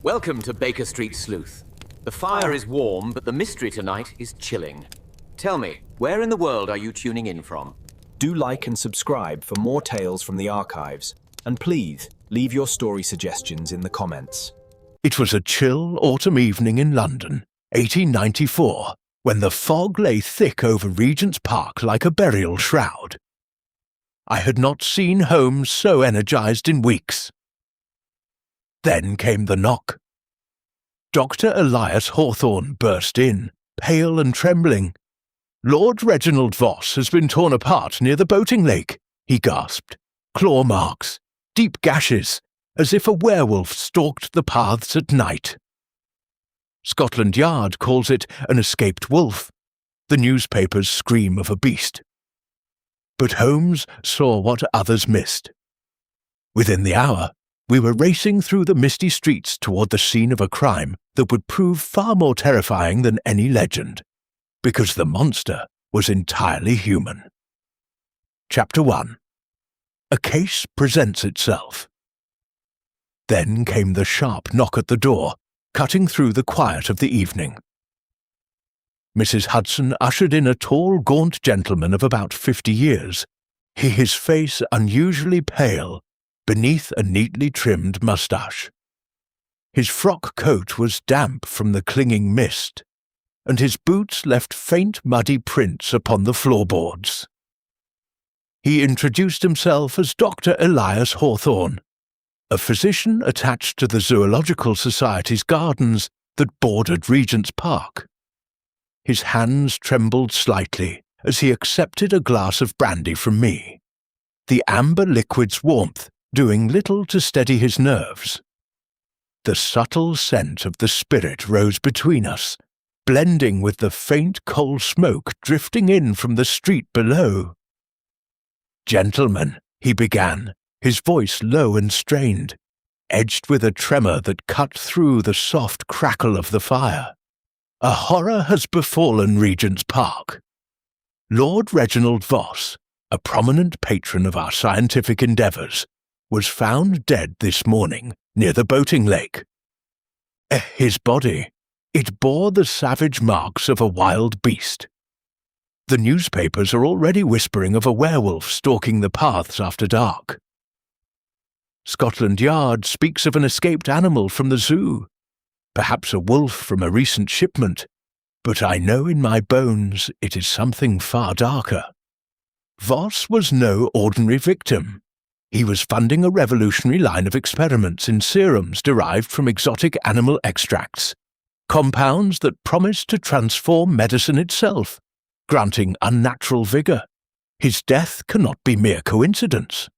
Welcome to Baker Street Sleuth. The fire is warm, but the mystery tonight is chilling. Tell me, where in the world are you tuning in from? Do like and subscribe for more tales from the archives. And please, leave your story suggestions in the comments. It was a chill autumn evening in London, 1894, when the fog lay thick over Regent's Park like a burial shroud. I had not seen Holmes so energized in weeks. Then came the knock. Dr. Elias Hawthorne burst in, pale and trembling. "Lord Reginald Voss has been torn apart near the boating lake," he gasped. "Claw marks, deep gashes, as if a werewolf stalked the paths at night. Scotland Yard calls it an escaped wolf. The newspapers scream of a beast." But Holmes saw what others missed. Within the hour, we were racing through the misty streets toward the scene of a crime that would prove far more terrifying than any legend, because the monster was entirely human. Chapter 1. A case presents itself. Then came the sharp knock at the door, cutting through the quiet of the evening. Mrs. Hudson ushered in a tall, gaunt gentleman of about 50 years, his face unusually pale, beneath a neatly trimmed moustache. His frock coat was damp from the clinging mist, and his boots left faint muddy prints upon the floorboards. He introduced himself as Dr. Elias Hawthorne, a physician attached to the Zoological Society's gardens that bordered Regent's Park. His hands trembled slightly as he accepted a glass of brandy from me, the amber liquid's warmth doing little to steady his nerves. The subtle scent of the spirit rose between us, blending with the faint coal smoke drifting in from the street below. "Gentlemen," he began, his voice low and strained, edged with a tremor that cut through the soft crackle of the fire. "A horror has befallen Regent's Park. Lord Reginald Voss, a prominent patron of our scientific endeavours, was found dead this morning near the boating lake. His body, it bore the savage marks of a wild beast. The newspapers are already whispering of a werewolf stalking the paths after dark. Scotland Yard speaks of an escaped animal from the zoo, perhaps a wolf from a recent shipment, but I know in my bones it is something far darker. Voss was no ordinary victim. He was funding a revolutionary line of experiments in serums derived from exotic animal extracts, compounds that promised to transform medicine itself, granting unnatural vigour. His death cannot be mere coincidence."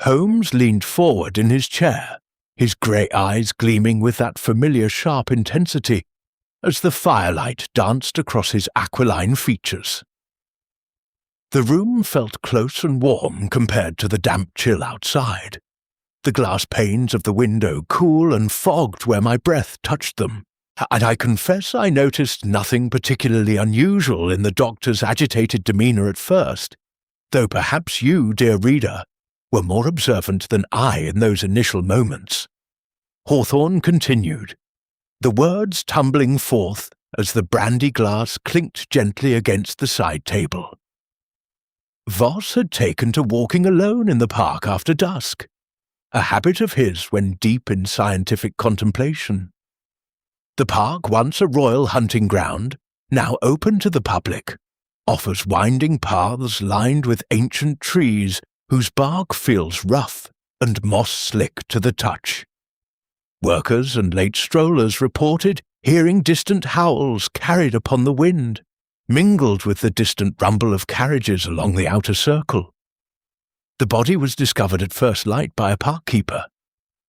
Holmes leaned forward in his chair, his grey eyes gleaming with that familiar sharp intensity as the firelight danced across his aquiline features. The room felt close and warm compared to the damp chill outside, the glass panes of the window cool and fogged where my breath touched them, and I confess I noticed nothing particularly unusual in the doctor's agitated demeanour at first, though perhaps you, dear reader, were more observant than I in those initial moments. Hawthorne continued, the words tumbling forth as the brandy glass clinked gently against the side table. Voss had taken to walking alone in the park after dusk, a habit of his when deep in scientific contemplation. The park, once a royal hunting ground, now open to the public, offers winding paths lined with ancient trees whose bark feels rough and moss-slick to the touch. Workers and late strollers reported hearing distant howls carried upon the wind, mingled with the distant rumble of carriages along the outer circle. The body was discovered at first light by a park keeper.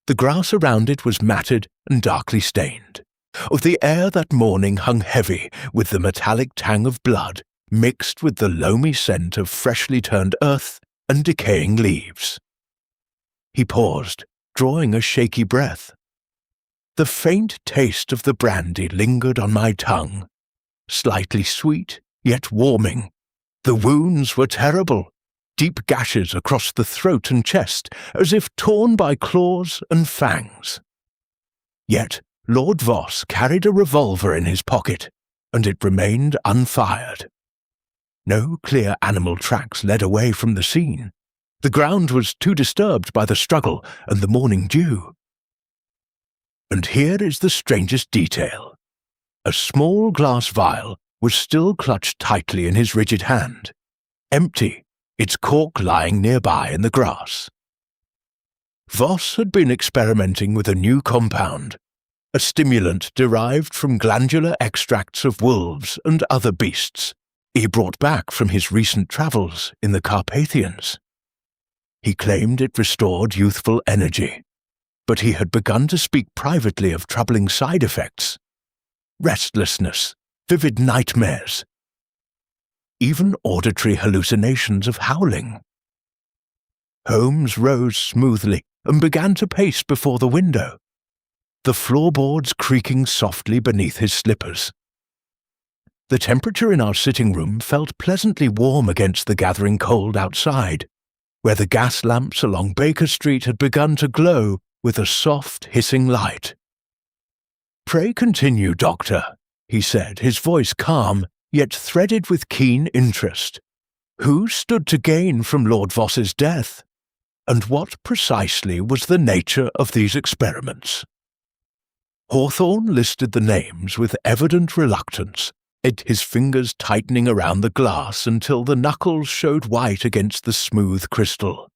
The grass around it was matted and darkly stained. The air that morning hung heavy with the metallic tang of blood mixed with the loamy scent of freshly turned earth and decaying leaves. He paused, drawing a shaky breath. The faint taste of the brandy lingered on my tongue, slightly sweet, yet warming. The wounds were terrible, deep gashes across the throat and chest, as if torn by claws and fangs. Yet Lord Voss carried a revolver in his pocket, and it remained unfired. No clear animal tracks led away from the scene. The ground was too disturbed by the struggle and the morning dew. And here is the strangest detail. A small glass vial was still clutched tightly in his rigid hand, empty, its cork lying nearby in the grass. Voss had been experimenting with a new compound, a stimulant derived from glandular extracts of wolves and other beasts he brought back from his recent travels in the Carpathians. He claimed it restored youthful energy, but he had begun to speak privately of troubling side effects: restlessness, vivid nightmares, even auditory hallucinations of howling. Holmes rose smoothly and began to pace before the window, the floorboards creaking softly beneath his slippers. The temperature in our sitting room felt pleasantly warm against the gathering cold outside, where the gas lamps along Baker Street had begun to glow with a soft, hissing light. "Pray continue, Doctor," he said, his voice calm, yet threaded with keen interest. "Who stood to gain from Lord Voss's death? And what precisely was the nature of these experiments?" Hawthorne listed the names with evident reluctance, his fingers tightening around the glass until the knuckles showed white against the smooth crystal.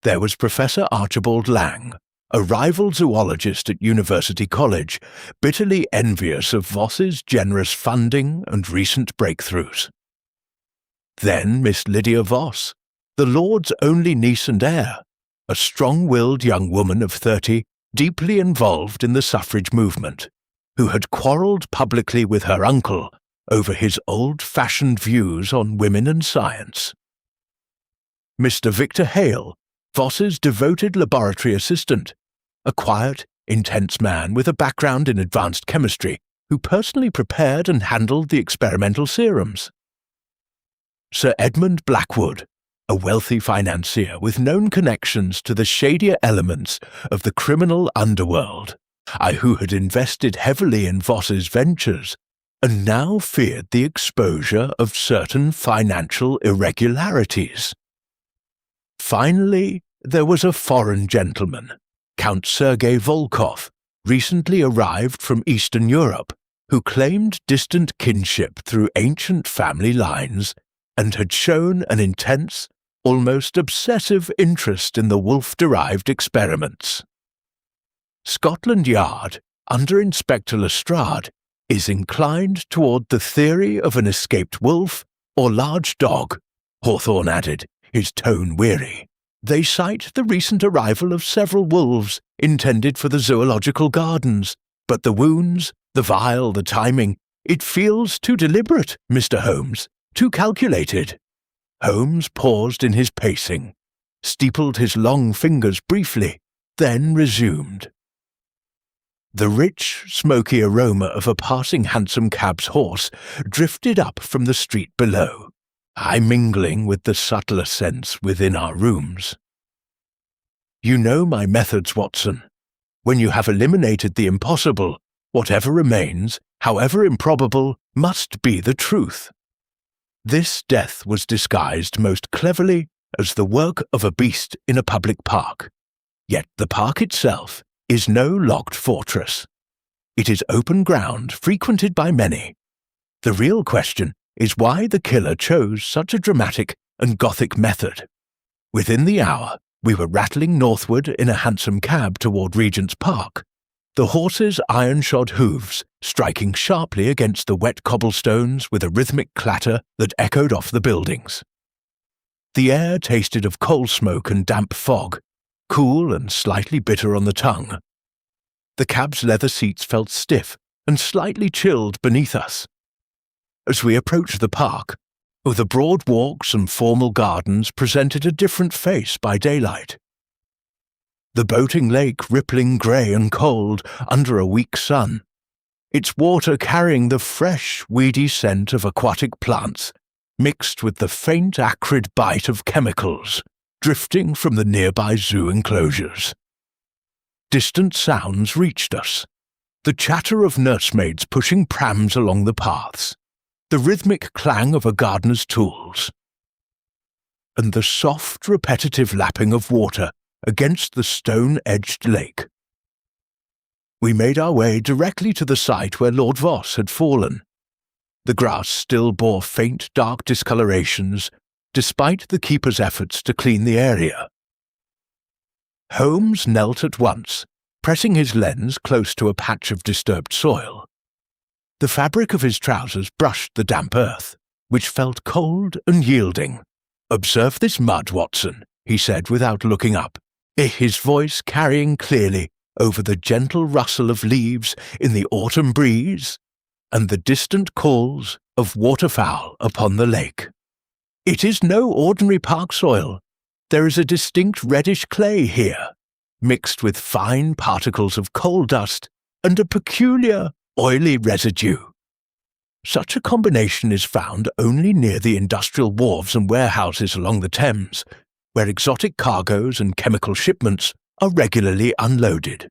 There was Professor Archibald Lang, a rival zoologist at University College, bitterly envious of Voss's generous funding and recent breakthroughs. Then Miss Lydia Voss, the Lord's only niece and heir, a strong-willed young woman of 30, deeply involved in the suffrage movement, who had quarrelled publicly with her uncle over his old-fashioned views on women and science. Mr. Victor Hale, Voss's devoted laboratory assistant, a quiet, intense man with a background in advanced chemistry, who personally prepared and handled the experimental serums. Sir Edmund Blackwood, a wealthy financier with known connections to the shadier elements of the criminal underworld, who had invested heavily in Voss's ventures and now feared the exposure of certain financial irregularities. Finally, there was a foreign gentleman, Count Sergei Volkov, recently arrived from Eastern Europe, who claimed distant kinship through ancient family lines and had shown an intense, almost obsessive interest in the wolf-derived experiments. Scotland Yard, under Inspector Lestrade, is inclined toward the theory of an escaped wolf or large dog, Hawthorne added, his tone weary. They cite the recent arrival of several wolves intended for the zoological gardens, but the wounds, the vial, the timing, it feels too deliberate, Mr. Holmes, too calculated. Holmes paused in his pacing, steepled his long fingers briefly, then resumed. The rich, smoky aroma of a passing hansom cab's horse drifted up from the street below, mingling with the subtler scents within our rooms. You know my methods, Watson. When you have eliminated the impossible, whatever remains, however improbable, must be the truth. This death was disguised most cleverly as the work of a beast in a public park. Yet the park itself is no locked fortress. It is open ground frequented by many. The real question is why the killer chose such a dramatic and Gothic method. Within the hour, we were rattling northward in a hansom cab toward Regent's Park, the horse's iron-shod hooves striking sharply against the wet cobblestones with a rhythmic clatter that echoed off the buildings. The air tasted of coal smoke and damp fog, cool and slightly bitter on the tongue. The cab's leather seats felt stiff and slightly chilled beneath us. As we approached the park, the broad walks and formal gardens presented a different face by daylight. The boating lake rippling grey and cold under a weak sun, its water carrying the fresh, weedy scent of aquatic plants, mixed with the faint, acrid bite of chemicals drifting from the nearby zoo enclosures. distant sounds reached us. The chatter of nursemaids pushing prams along the paths, the rhythmic clang of a gardener's tools, and the soft, repetitive lapping of water against the stone-edged lake. We made our way directly to the site where Lord Voss had fallen. The grass still bore faint, dark discolorations, despite the keeper's efforts to clean the area. Holmes knelt at once, pressing his lens close to a patch of disturbed soil. The fabric of his trousers brushed the damp earth, which felt cold and yielding. "Observe this mud, Watson," he said without looking up, his voice carrying clearly over the gentle rustle of leaves in the autumn breeze and the distant calls of waterfowl upon the lake. "It is no ordinary park soil. There is a distinct reddish clay here, mixed with fine particles of coal dust and a peculiar oily residue. Such a combination is found only near the industrial wharves and warehouses along the Thames, where exotic cargoes and chemical shipments are regularly unloaded."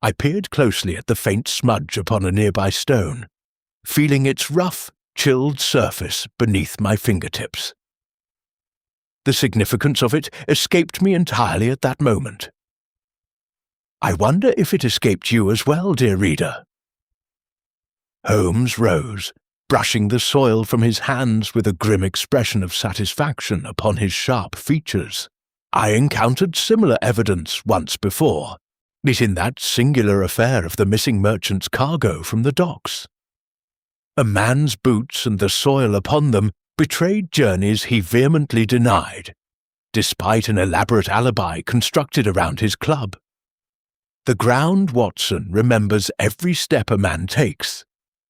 I peered closely at the faint smudge upon a nearby stone, feeling its rough, chilled surface beneath my fingertips. The significance of it escaped me entirely at that moment. I wonder if it escaped you as well, dear reader. Holmes rose, brushing the soil from his hands with a grim expression of satisfaction upon his sharp features. "I encountered similar evidence once before, it in that singular affair of the missing merchant's cargo from the docks. A man's boots and the soil upon them betrayed journeys he vehemently denied, despite an elaborate alibi constructed around his club. The ground, Watson, remembers every step a man takes,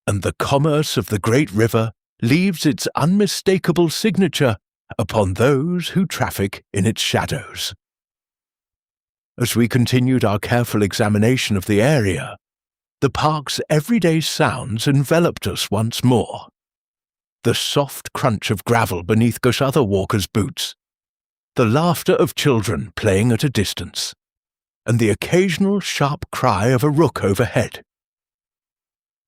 and the commerce of the great river leaves its unmistakable signature upon those who traffic in its shadows." As we continued our careful examination of the area, the park's everyday sounds enveloped us once more. The soft crunch of gravel beneath other walkers' boots, the laughter of children playing at a distance, and the occasional sharp cry of a rook overhead.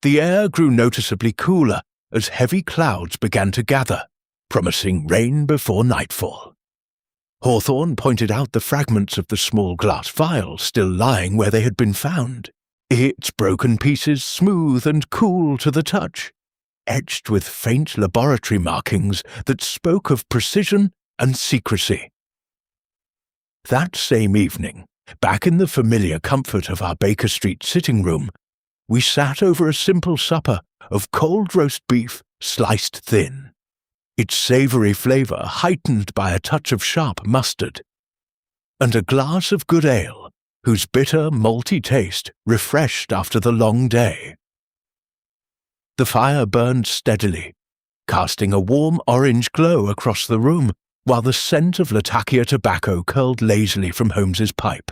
The air grew noticeably cooler as heavy clouds began to gather, promising rain before nightfall. Hawthorne pointed out the fragments of the small glass vial still lying where they had been found, its broken pieces smooth and cool to the touch, etched with faint laboratory markings that spoke of precision and secrecy. That same evening, back in the familiar comfort of our Baker Street sitting room, we sat over a simple supper of cold roast beef sliced thin, its savoury flavour heightened by a touch of sharp mustard, and a glass of good ale, whose bitter, malty taste refreshed after the long day. The fire burned steadily, casting a warm orange glow across the room, while the scent of Latakia tobacco curled lazily from Holmes's pipe.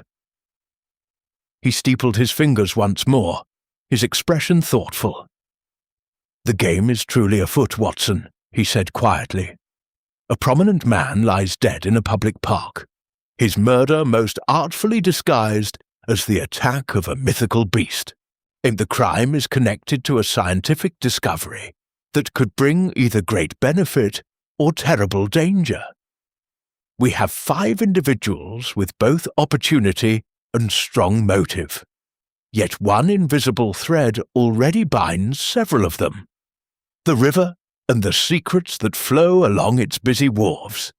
He steepled his fingers once more, his expression thoughtful. "The game is truly afoot, Watson," he said quietly. "A prominent man lies dead in a public park, his murder most artfully disguised as the attack of a mythical beast. And the crime is connected to a scientific discovery that could bring either great benefit or terrible danger. We have 5 individuals with both opportunity and strong motive, yet one invisible thread already binds several of them: the river and the secrets that flow along its busy wharves."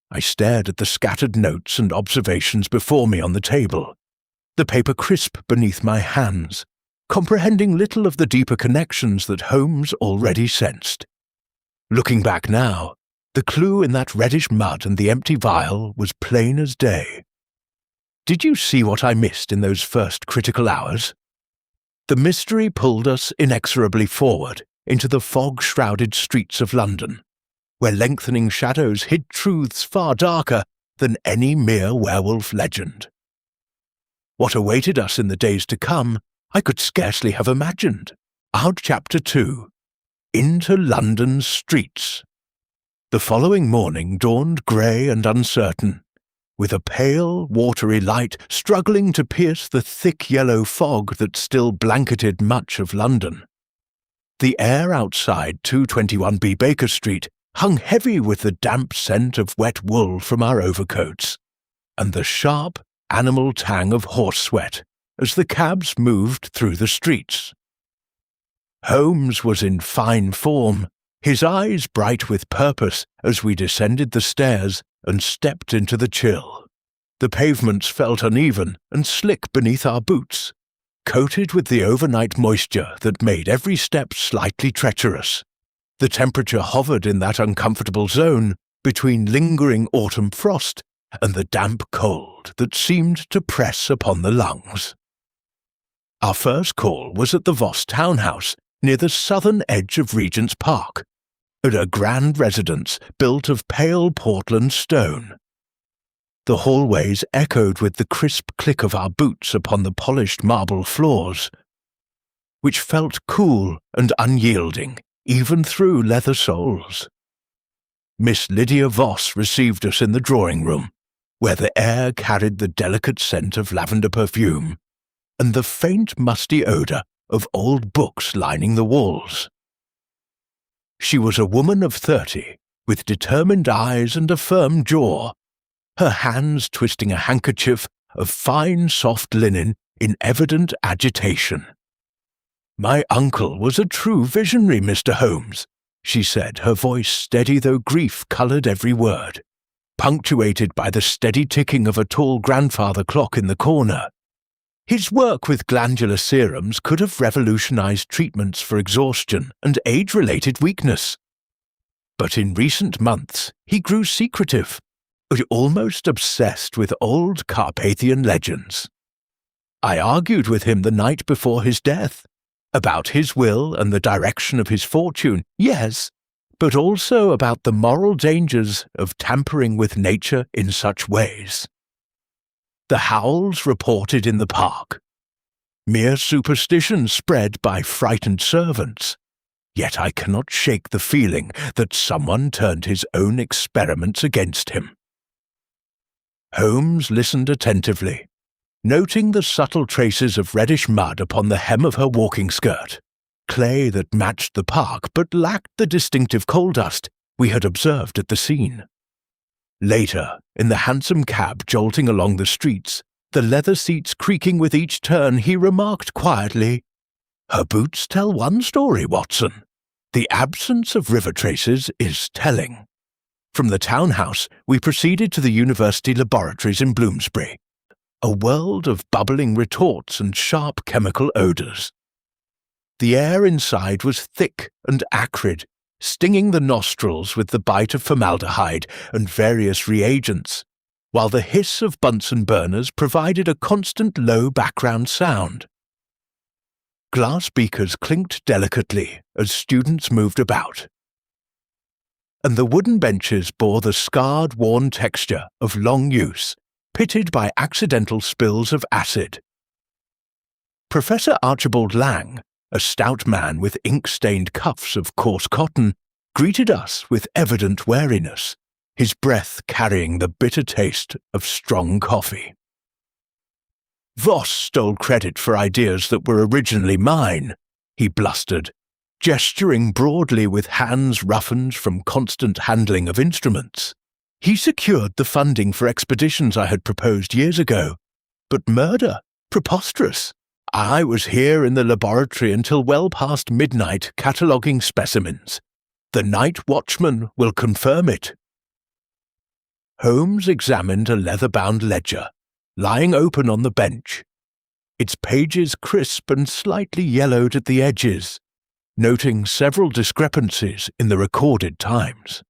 I stared at the scattered notes and observations before me on the table, the paper crisp beneath my hands, comprehending little of the deeper connections that Holmes already sensed. Looking back now, the clue in that reddish mud and the empty vial was plain as day. Did you see what I missed in those first critical hours? The mystery pulled us inexorably forward into the fog-shrouded streets of London, where lengthening shadows hid truths far darker than any mere werewolf legend. What awaited us in the days to come I could scarcely have imagined. Our Chapter 2, Into London's Streets. The following morning dawned grey and uncertain, with a pale, watery light struggling to pierce the thick yellow fog that still blanketed much of London. The air outside 221B Baker Street hung heavy with the damp scent of wet wool from our overcoats, and the sharp, animal tang of horse sweat as the cabs moved through the streets. Holmes was in fine form, his eyes bright with purpose as we descended the stairs and stepped into the chill. The pavements felt uneven and slick beneath our boots, coated with the overnight moisture that made every step slightly treacherous. The temperature hovered in that uncomfortable zone between lingering autumn frost and the damp cold that seemed to press upon the lungs. Our first call was at the Voss townhouse near the southern edge of Regent's Park, at a grand residence built of pale Portland stone. The hallways echoed with the crisp click of our boots upon the polished marble floors, which felt cool and unyielding even through leather soles. Miss Lydia Voss received us in the drawing-room, where the air carried the delicate scent of lavender perfume and the faint musty odour of old books lining the walls. She was a woman of 30, with determined eyes and a firm jaw, her hands twisting a handkerchief of fine soft linen in evident agitation. "My uncle was a true visionary, Mr. Holmes," she said, her voice steady though grief coloured every word, punctuated by the steady ticking of a tall grandfather clock in the corner. "His work with glandular serums could have revolutionized treatments for exhaustion and age-related weakness. But in recent months he grew secretive, almost obsessed with old Carpathian legends. I argued with him the night before his death, about his will and the direction of his fortune, yes, but also about the moral dangers of tampering with nature in such ways. The howls reported in the park, mere superstition spread by frightened servants, yet I cannot shake the feeling that someone turned his own experiments against him." Holmes listened attentively, noting the subtle traces of reddish mud upon the hem of her walking skirt, clay that matched the park but lacked the distinctive coal dust we had observed at the scene. Later, in the hansom cab jolting along the streets, the leather seats creaking with each turn, he remarked quietly, "Her boots tell one story, Watson. The absence of river traces is telling." From the townhouse, we proceeded to the university laboratories in Bloomsbury, a world of bubbling retorts and sharp chemical odours. The air inside was thick and acrid, stinging the nostrils with the bite of formaldehyde and various reagents, while the hiss of Bunsen burners provided a constant low background sound. Glass beakers clinked delicately as students moved about, and the wooden benches bore the scarred, worn texture of long use, pitted by accidental spills of acid. Professor Archibald Lang, a stout man with ink-stained cuffs of coarse cotton, greeted us with evident wariness, his breath carrying the bitter taste of strong coffee. "Voss stole credit for ideas that were originally mine," he blustered, gesturing broadly with hands roughened from constant handling of instruments. "He secured the funding for expeditions I had proposed years ago, but murder? Preposterous! I was here in the laboratory until well past midnight cataloguing specimens. The night watchman will confirm it." Holmes examined a leather-bound ledger, lying open on the bench, its pages crisp and slightly yellowed at the edges, noting several discrepancies in the recorded times.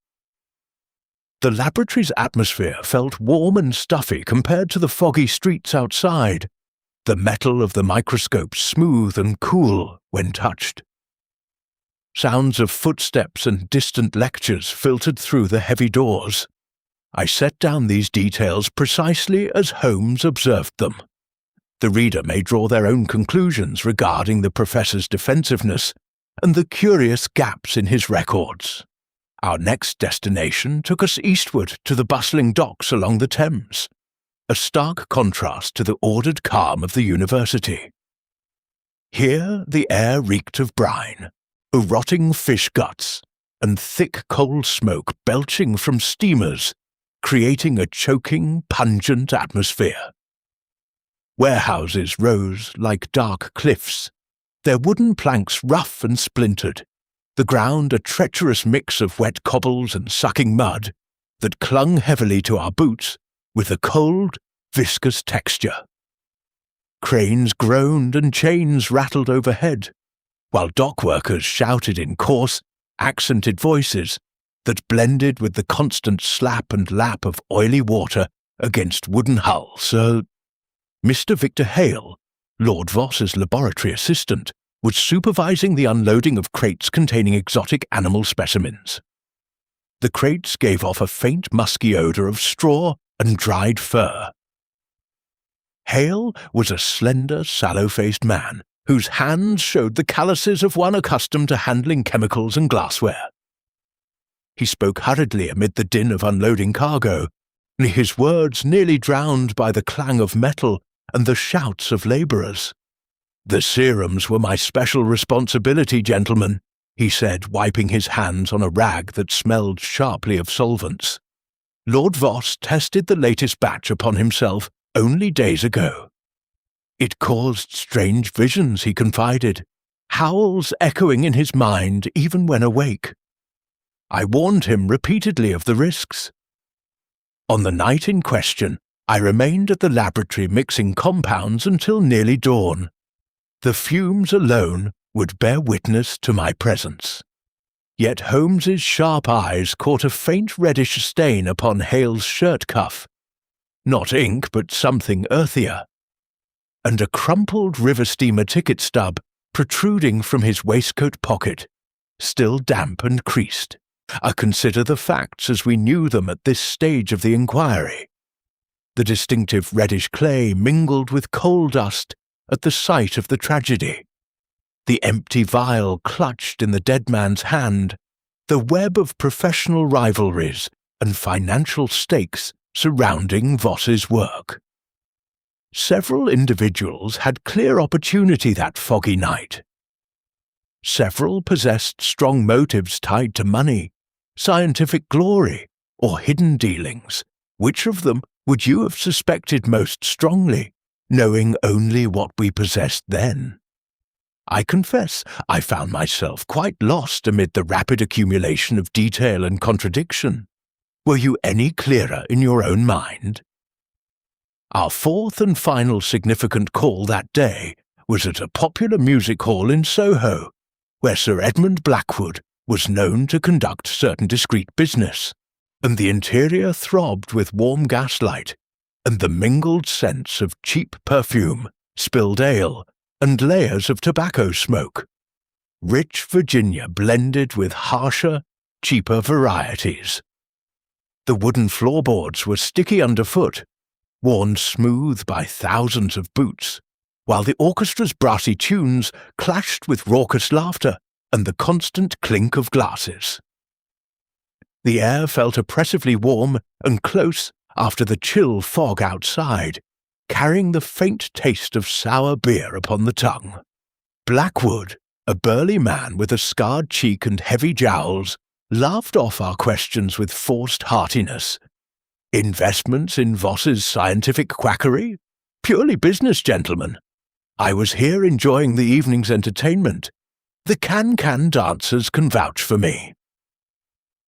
The laboratory's atmosphere felt warm and stuffy compared to the foggy streets outside, the metal of the microscope smooth and cool when touched. Sounds of footsteps and distant lectures filtered through the heavy doors. I set down these details precisely as Holmes observed them. The reader may draw their own conclusions regarding the professor's defensiveness and the curious gaps in his records. Our next destination took us eastward to the bustling docks along the Thames, a stark contrast to the ordered calm of the university. Here the air reeked of brine, of rotting fish guts, and thick coal smoke belching from steamers, creating a choking, pungent atmosphere. Warehouses rose like dark cliffs, their wooden planks rough and splintered, the ground a treacherous mix of wet cobbles and sucking mud that clung heavily to our boots with a cold, viscous texture. Cranes groaned and chains rattled overhead, while dock workers shouted in coarse, accented voices that blended with the constant slap and lap of oily water against wooden hulls. Mr. Victor Hale, Lord Voss's laboratory assistant, was supervising the unloading of crates containing exotic animal specimens. The crates gave off a faint musky odour of straw and dried fur. Hale was a slender, sallow-faced man whose hands showed the calluses of one accustomed to handling chemicals and glassware. He spoke hurriedly amid the din of unloading cargo, his words nearly drowned by the clang of metal and the shouts of labourers. "The serums were my special responsibility, gentlemen," he said, wiping his hands on a rag that smelled sharply of solvents. "Lord Voss tested the latest batch upon himself only days ago. It caused strange visions," he confided, "howls echoing in his mind even when awake. I warned him repeatedly of the risks. On the night in question, I remained at the laboratory mixing compounds until nearly dawn. The fumes alone would bear witness to my presence." Yet Holmes's sharp eyes caught a faint reddish stain upon Hale's shirt cuff. Not ink, but something earthier. And a crumpled river steamer ticket stub protruding from his waistcoat pocket, still damp and creased. Consider the facts as we knew them at this stage of the inquiry. The distinctive reddish clay mingled with coal dust at the site of the tragedy. The empty vial clutched in the dead man's hand, the web of professional rivalries and financial stakes surrounding Voss's work. Several individuals had clear opportunity that foggy night. Several possessed strong motives tied to money, scientific glory, or hidden dealings. Which of them would you have suspected most strongly, knowing only what we possessed then? I confess I found myself quite lost amid the rapid accumulation of detail and contradiction. Were you any clearer in your own mind? Our fourth and final significant call that day was at a popular music hall in Soho, where Sir Edmund Blackwood was known to conduct certain discreet business, and the interior throbbed with warm gaslight and the mingled scents of cheap perfume, spilled ale, and layers of tobacco smoke. Rich Virginia blended with harsher, cheaper varieties. The wooden floorboards were sticky underfoot, worn smooth by thousands of boots, while the orchestra's brassy tunes clashed with raucous laughter and the constant clink of glasses. The air felt oppressively warm and close after the chill fog outside, carrying the faint taste of sour beer upon the tongue. Blackwood, a burly man with a scarred cheek and heavy jowls, laughed off our questions with forced heartiness. Investments in Voss's scientific quackery? Purely business, gentlemen. I was here enjoying the evening's entertainment. The can-can dancers can vouch for me.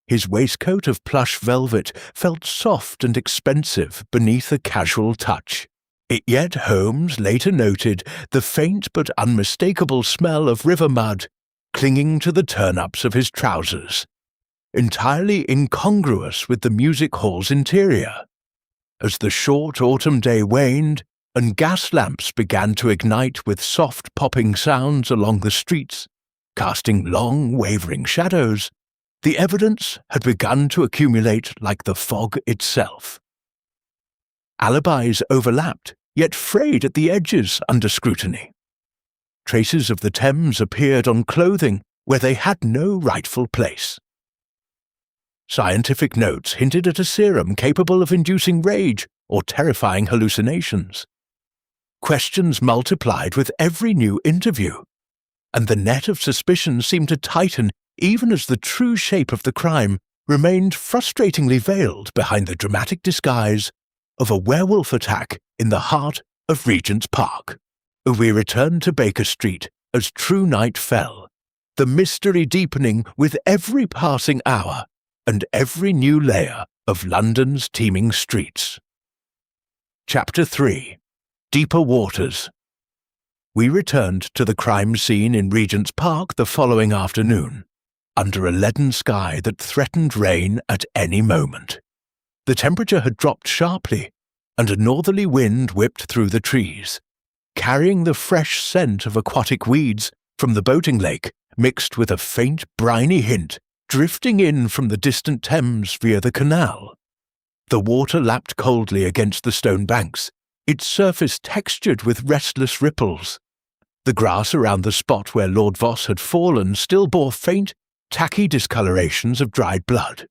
His waistcoat of plush velvet felt soft and expensive beneath a casual touch. Yet Holmes later noted the faint but unmistakable smell of river mud clinging to the turn-ups of his trousers, entirely incongruous with the music hall's interior. As the short autumn day waned and gas lamps began to ignite with soft popping sounds along the streets, casting long wavering shadows, the evidence had begun to accumulate like the fog itself. Alibis overlapped, yet frayed at the edges under scrutiny. Traces of the Thames appeared on clothing where they had no rightful place. Scientific notes hinted at a serum capable of inducing rage or terrifying hallucinations. Questions multiplied with every new interview, and the net of suspicion seemed to tighten even as the true shape of the crime remained frustratingly veiled behind the dramatic disguise of a werewolf attack in the heart of Regent's Park. We returned to Baker Street as true night fell, the mystery deepening with every passing hour and every new layer of London's teeming streets. Chapter 3. Deeper Waters. We returned to the crime scene in Regent's Park the following afternoon, under a leaden sky that threatened rain at any moment. The temperature had dropped sharply, and a northerly wind whipped through the trees, carrying the fresh scent of aquatic weeds from the boating lake mixed with a faint briny hint drifting in from the distant Thames via the canal. The water lapped coldly against the stone banks, its surface textured with restless ripples. The grass around the spot where Lord Voss had fallen still bore faint, tacky discolorations of dried blood,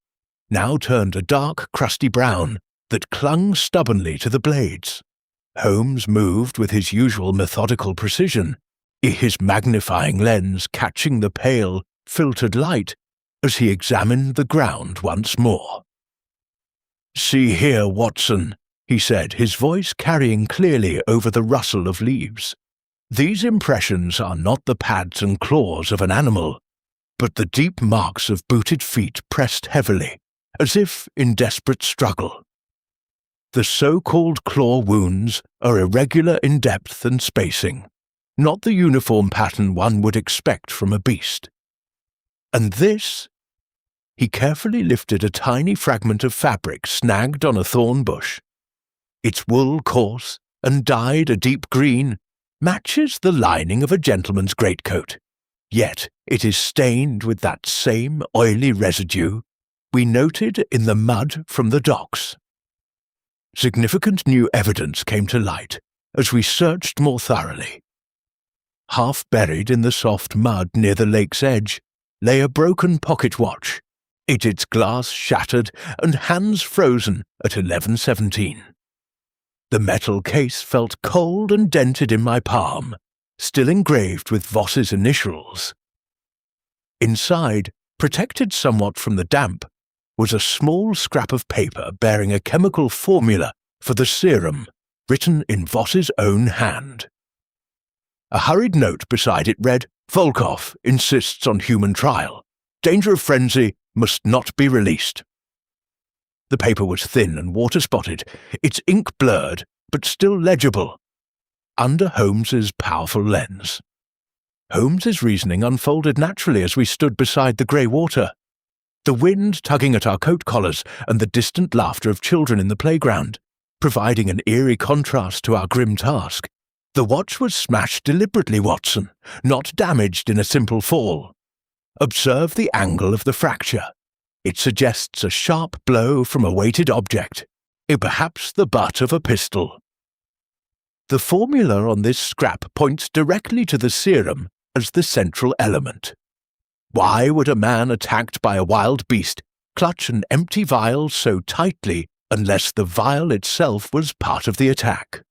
now turned a dark, crusty brown that clung stubbornly to the blades. Holmes moved with his usual methodical precision, his magnifying lens catching the pale, filtered light as he examined the ground once more. "See here, Watson," he said, his voice carrying clearly over the rustle of leaves. "These impressions are not the pads and claws of an animal, but the deep marks of booted feet pressed heavily, as if in desperate struggle. The so-called claw wounds are irregular in depth and spacing, not the uniform pattern one would expect from a beast. And this—" He carefully lifted a tiny fragment of fabric snagged on a thorn bush. "Its wool coarse and dyed a deep green, matches the lining of a gentleman's greatcoat, yet it is stained with that same oily residue we noted in the mud from the docks." Significant new evidence came to light as we searched more thoroughly. Half buried in the soft mud near the lake's edge lay a broken pocket watch, its glass shattered and hands frozen at 11:17. The metal case felt cold and dented in my palm, still engraved with Voss's initials. Inside, protected somewhat from the damp, was a small scrap of paper bearing a chemical formula for the serum, written in Voss's own hand. A hurried note beside it read, "Volkov insists on human trial. Danger of frenzy, must not be released." The paper was thin and water-spotted, its ink blurred, but still legible, under Holmes's powerful lens. Holmes's reasoning unfolded naturally as we stood beside the grey water, the wind tugging at our coat collars and the distant laughter of children in the playground, providing an eerie contrast to our grim task. The watch was smashed deliberately, Watson, not damaged in a simple fall. Observe the angle of the fracture. It suggests a sharp blow from a weighted object, perhaps the butt of a pistol. The formula on this scrap points directly to the serum as the central element. Why would a man attacked by a wild beast clutch an empty vial so tightly unless the vial itself was part of the attack?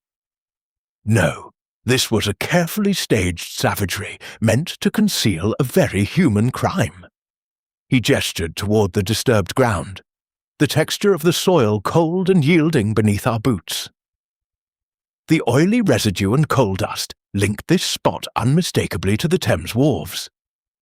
No, this was a carefully staged savagery meant to conceal a very human crime. He gestured toward the disturbed ground, the texture of the soil cold and yielding beneath our boots. The oily residue and coal dust linked this spot unmistakably to the Thames wharves.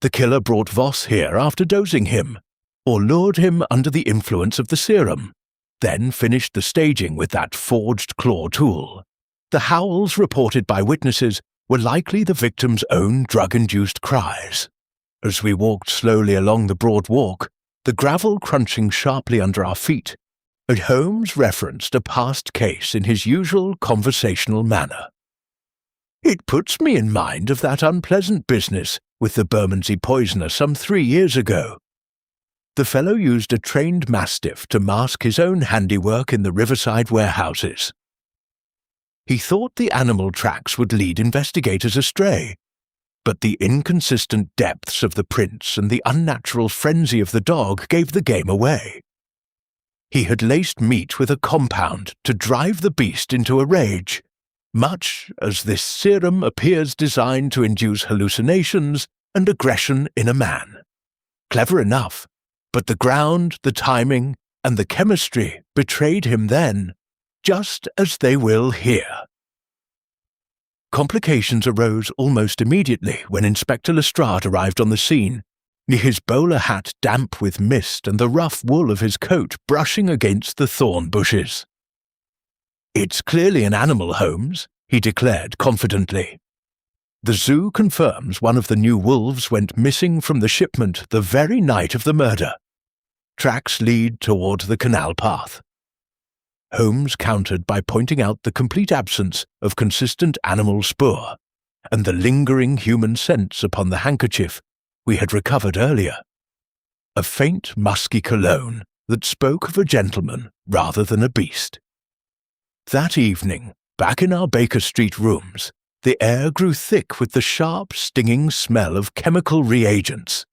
The killer brought Voss here after dosing him, or lured him under the influence of the serum, then finished the staging with that forged claw tool. The howls reported by witnesses were likely the victim's own drug-induced cries. As we walked slowly along the broad walk, the gravel crunching sharply under our feet, Holmes referenced a past case in his usual conversational manner. "It puts me in mind of that unpleasant business with the Bermondsey poisoner some 3 years ago. The fellow used a trained mastiff to mask his own handiwork in the riverside warehouses. He thought the animal tracks would lead investigators astray, but the inconsistent depths of the prints and the unnatural frenzy of the dog gave the game away. he had laced meat with a compound to drive the beast into a rage, much as this serum appears designed to induce hallucinations and aggression in a man. Clever enough, but the ground, the timing, and the chemistry betrayed him then, just as they will here. Complications arose almost immediately when Inspector Lestrade arrived on the scene, his bowler hat damp with mist and the rough wool of his coat brushing against the thorn bushes. "It's clearly an animal, Holmes," he declared confidently. "The zoo confirms one of the new wolves went missing from the shipment the very night of the murder. Tracks lead toward the canal path." Holmes countered by pointing out the complete absence of consistent animal spoor, and the lingering human scents upon the handkerchief we had recovered earlier. A faint musky cologne that spoke of a gentleman rather than a beast. That evening, back in our Baker Street rooms, the air grew thick with the sharp, stinging smell of chemical reagents,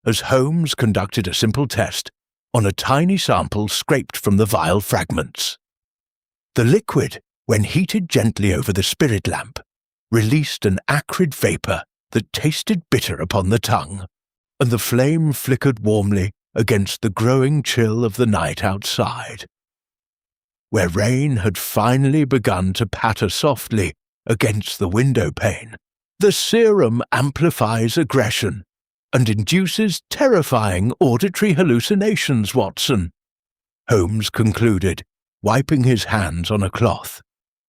as Holmes conducted a simple test on a tiny sample scraped from the vial fragments. The liquid, when heated gently over the spirit lamp, released an acrid vapour that tasted bitter upon the tongue, and the flame flickered warmly against the growing chill of the night outside. Where rain had finally begun to patter softly against the window pane, the serum amplifies aggression and induces terrifying auditory hallucinations, Watson, Holmes concluded, wiping his hands on a cloth.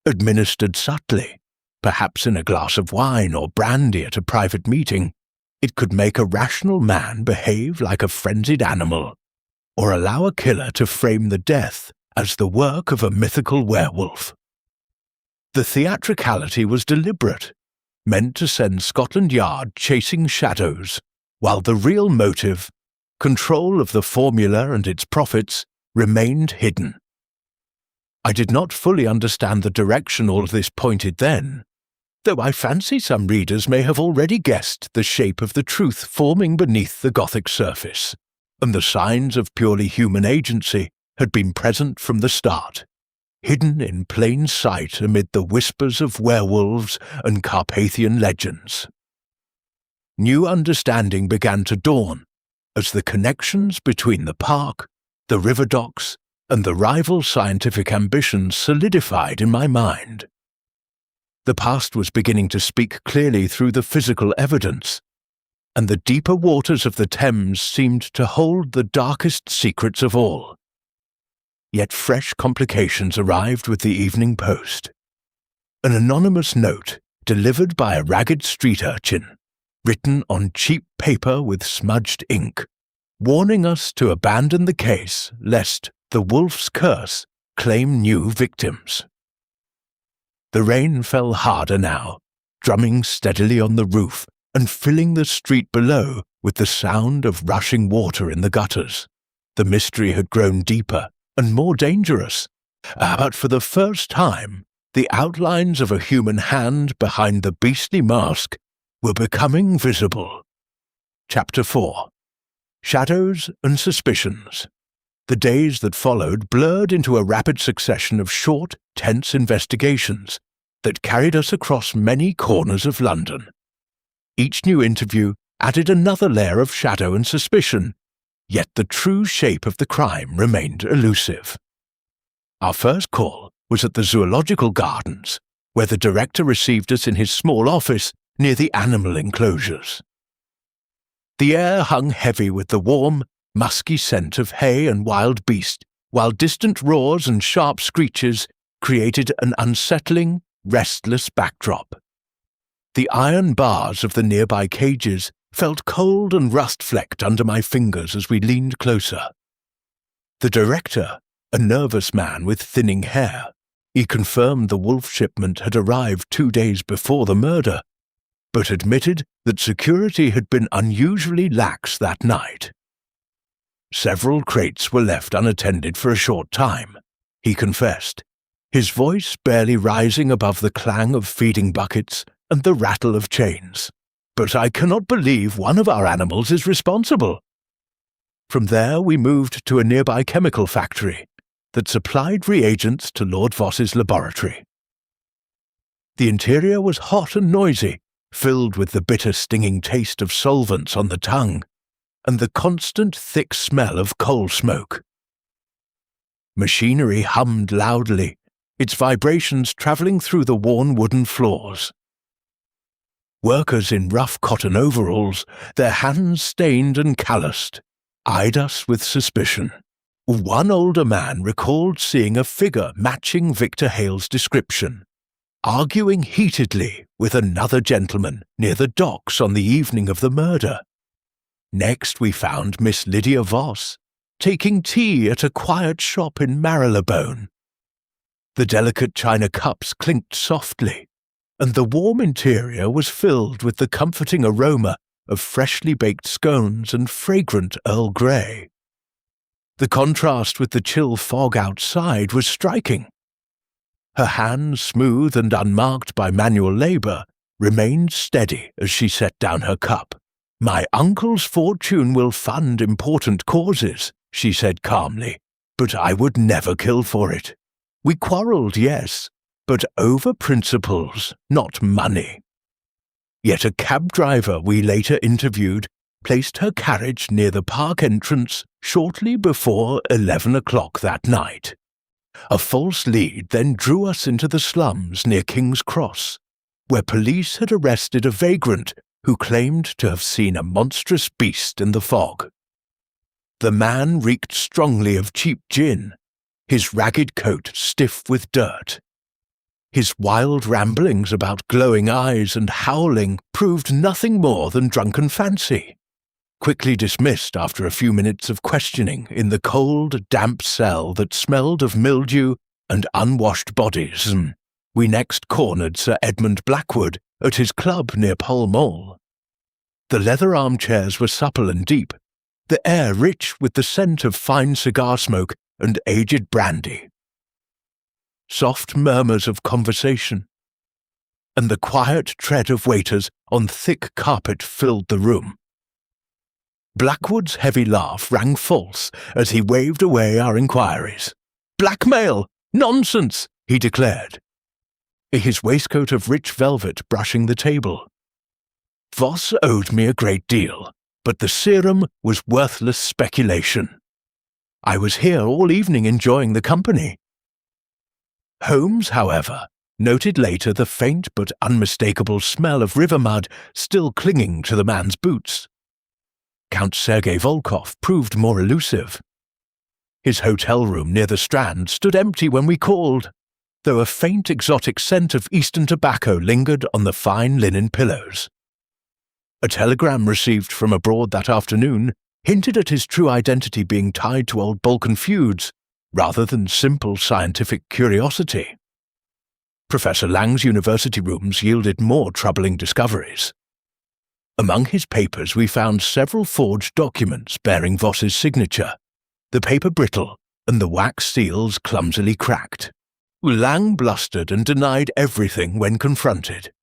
Administered subtly, perhaps in a glass of wine or brandy at a private meeting, it could make a rational man behave like a frenzied animal, or allow a killer to frame the death as the work of a mythical werewolf. The theatricality was deliberate, meant to send Scotland Yard chasing shadows, while the real motive, control of the formula and its profits, remained hidden. I did not fully understand the direction all this pointed then, though I fancy some readers may have already guessed the shape of the truth forming beneath the Gothic surface, and the signs of purely human agency had been present from the start, hidden in plain sight amid the whispers of werewolves and Carpathian legends. New understanding began to dawn as the connections between the park, the river docks, and the rival scientific ambitions solidified in my mind. The past was beginning to speak clearly through the physical evidence, and the deeper waters of the Thames seemed to hold the darkest secrets of all. Yet fresh complications arrived with the Evening Post. An anonymous note delivered by a ragged street urchin, written on cheap paper with smudged ink, warning us to abandon the case lest the wolf's curse claim new victims. The rain fell harder now, drumming steadily on the roof and filling the street below with the sound of rushing water in the gutters. The mystery had grown deeper and more dangerous, but for the first time, the outlines of a human hand behind the beastly mask were becoming visible. Chapter 4. Shadows and Suspicions. The days that followed blurred into a rapid succession of short, tense investigations that carried us across many corners of London. Each new interview added another layer of shadow and suspicion, yet the true shape of the crime remained elusive. Our first call was at the Zoological Gardens, where the director received us in his small office near the animal enclosures. The air hung heavy with the warm, musky scent of hay and wild beast, while distant roars and sharp screeches created an unsettling, restless backdrop. The iron bars of the nearby cages felt cold and rust-flecked under my fingers as we leaned closer. The director, a nervous man with thinning hair, he confirmed the wolf shipment had arrived 2 days before the murder, but admitted that security had been unusually lax that night. Several crates were left unattended for a short time, he confessed, his voice barely rising above the clang of feeding buckets and the rattle of chains. But I cannot believe one of our animals is responsible. From there we moved to a nearby chemical factory that supplied reagents to Lord Voss's laboratory. The interior was hot and noisy, filled with the bitter stinging taste of solvents on the tongue, and the constant thick smell of coal smoke. Machinery hummed loudly, its vibrations travelling through the worn wooden floors. Workers in rough cotton overalls, their hands stained and calloused, eyed us with suspicion. One older man recalled seeing a figure matching Victor Hale's description, arguing heatedly with another gentleman near the docks on the evening of the murder. Next we found Miss Lydia Voss, taking tea at a quiet shop in Marylebone. The delicate china cups clinked softly, and the warm interior was filled with the comforting aroma of freshly baked scones and fragrant Earl Grey. The contrast with the chill fog outside was striking. Her hands, smooth and unmarked by manual labour, remained steady as she set down her cup. "My uncle's fortune will fund important causes," she said calmly, "but I would never kill for it. We quarrelled, yes, but over principles, not money." Yet a cab driver we later interviewed placed her carriage near the park entrance shortly before 11 o'clock that night. A false lead then drew us into the slums near King's Cross, where police had arrested a vagrant who claimed to have seen a monstrous beast in the fog. The man reeked strongly of cheap gin, his ragged coat stiff with dirt. His wild ramblings about glowing eyes and howling proved nothing more than drunken fancy. Quickly dismissed after a few minutes of questioning in the cold, damp cell that smelled of mildew and unwashed bodies, we next cornered Sir Edmund Blackwood at his club near Pall Mall. The leather armchairs were supple and deep, the air rich with the scent of fine cigar smoke and aged brandy. Soft murmurs of conversation, and the quiet tread of waiters on thick carpet filled the room. Blackwood's heavy laugh rang false as he waved away our inquiries. "Blackmail! Nonsense!" he declared, his waistcoat of rich velvet brushing the table. "Voss owed me a great deal, but the serum was worthless speculation. I was here all evening enjoying the company." Holmes, however, noted later the faint but unmistakable smell of river mud still clinging to the man's boots. Count Sergei Volkov proved more elusive. His hotel room near the Strand stood empty when we called, though a faint exotic scent of Eastern tobacco lingered on the fine linen pillows. A telegram received from abroad that afternoon hinted at his true identity being tied to old Balkan feuds, rather than simple scientific curiosity. Professor Lang's university rooms yielded more troubling discoveries. Among his papers we found several forged documents bearing Voss's signature, the paper brittle and the wax seals clumsily cracked. Lang blustered and denied everything when confronted,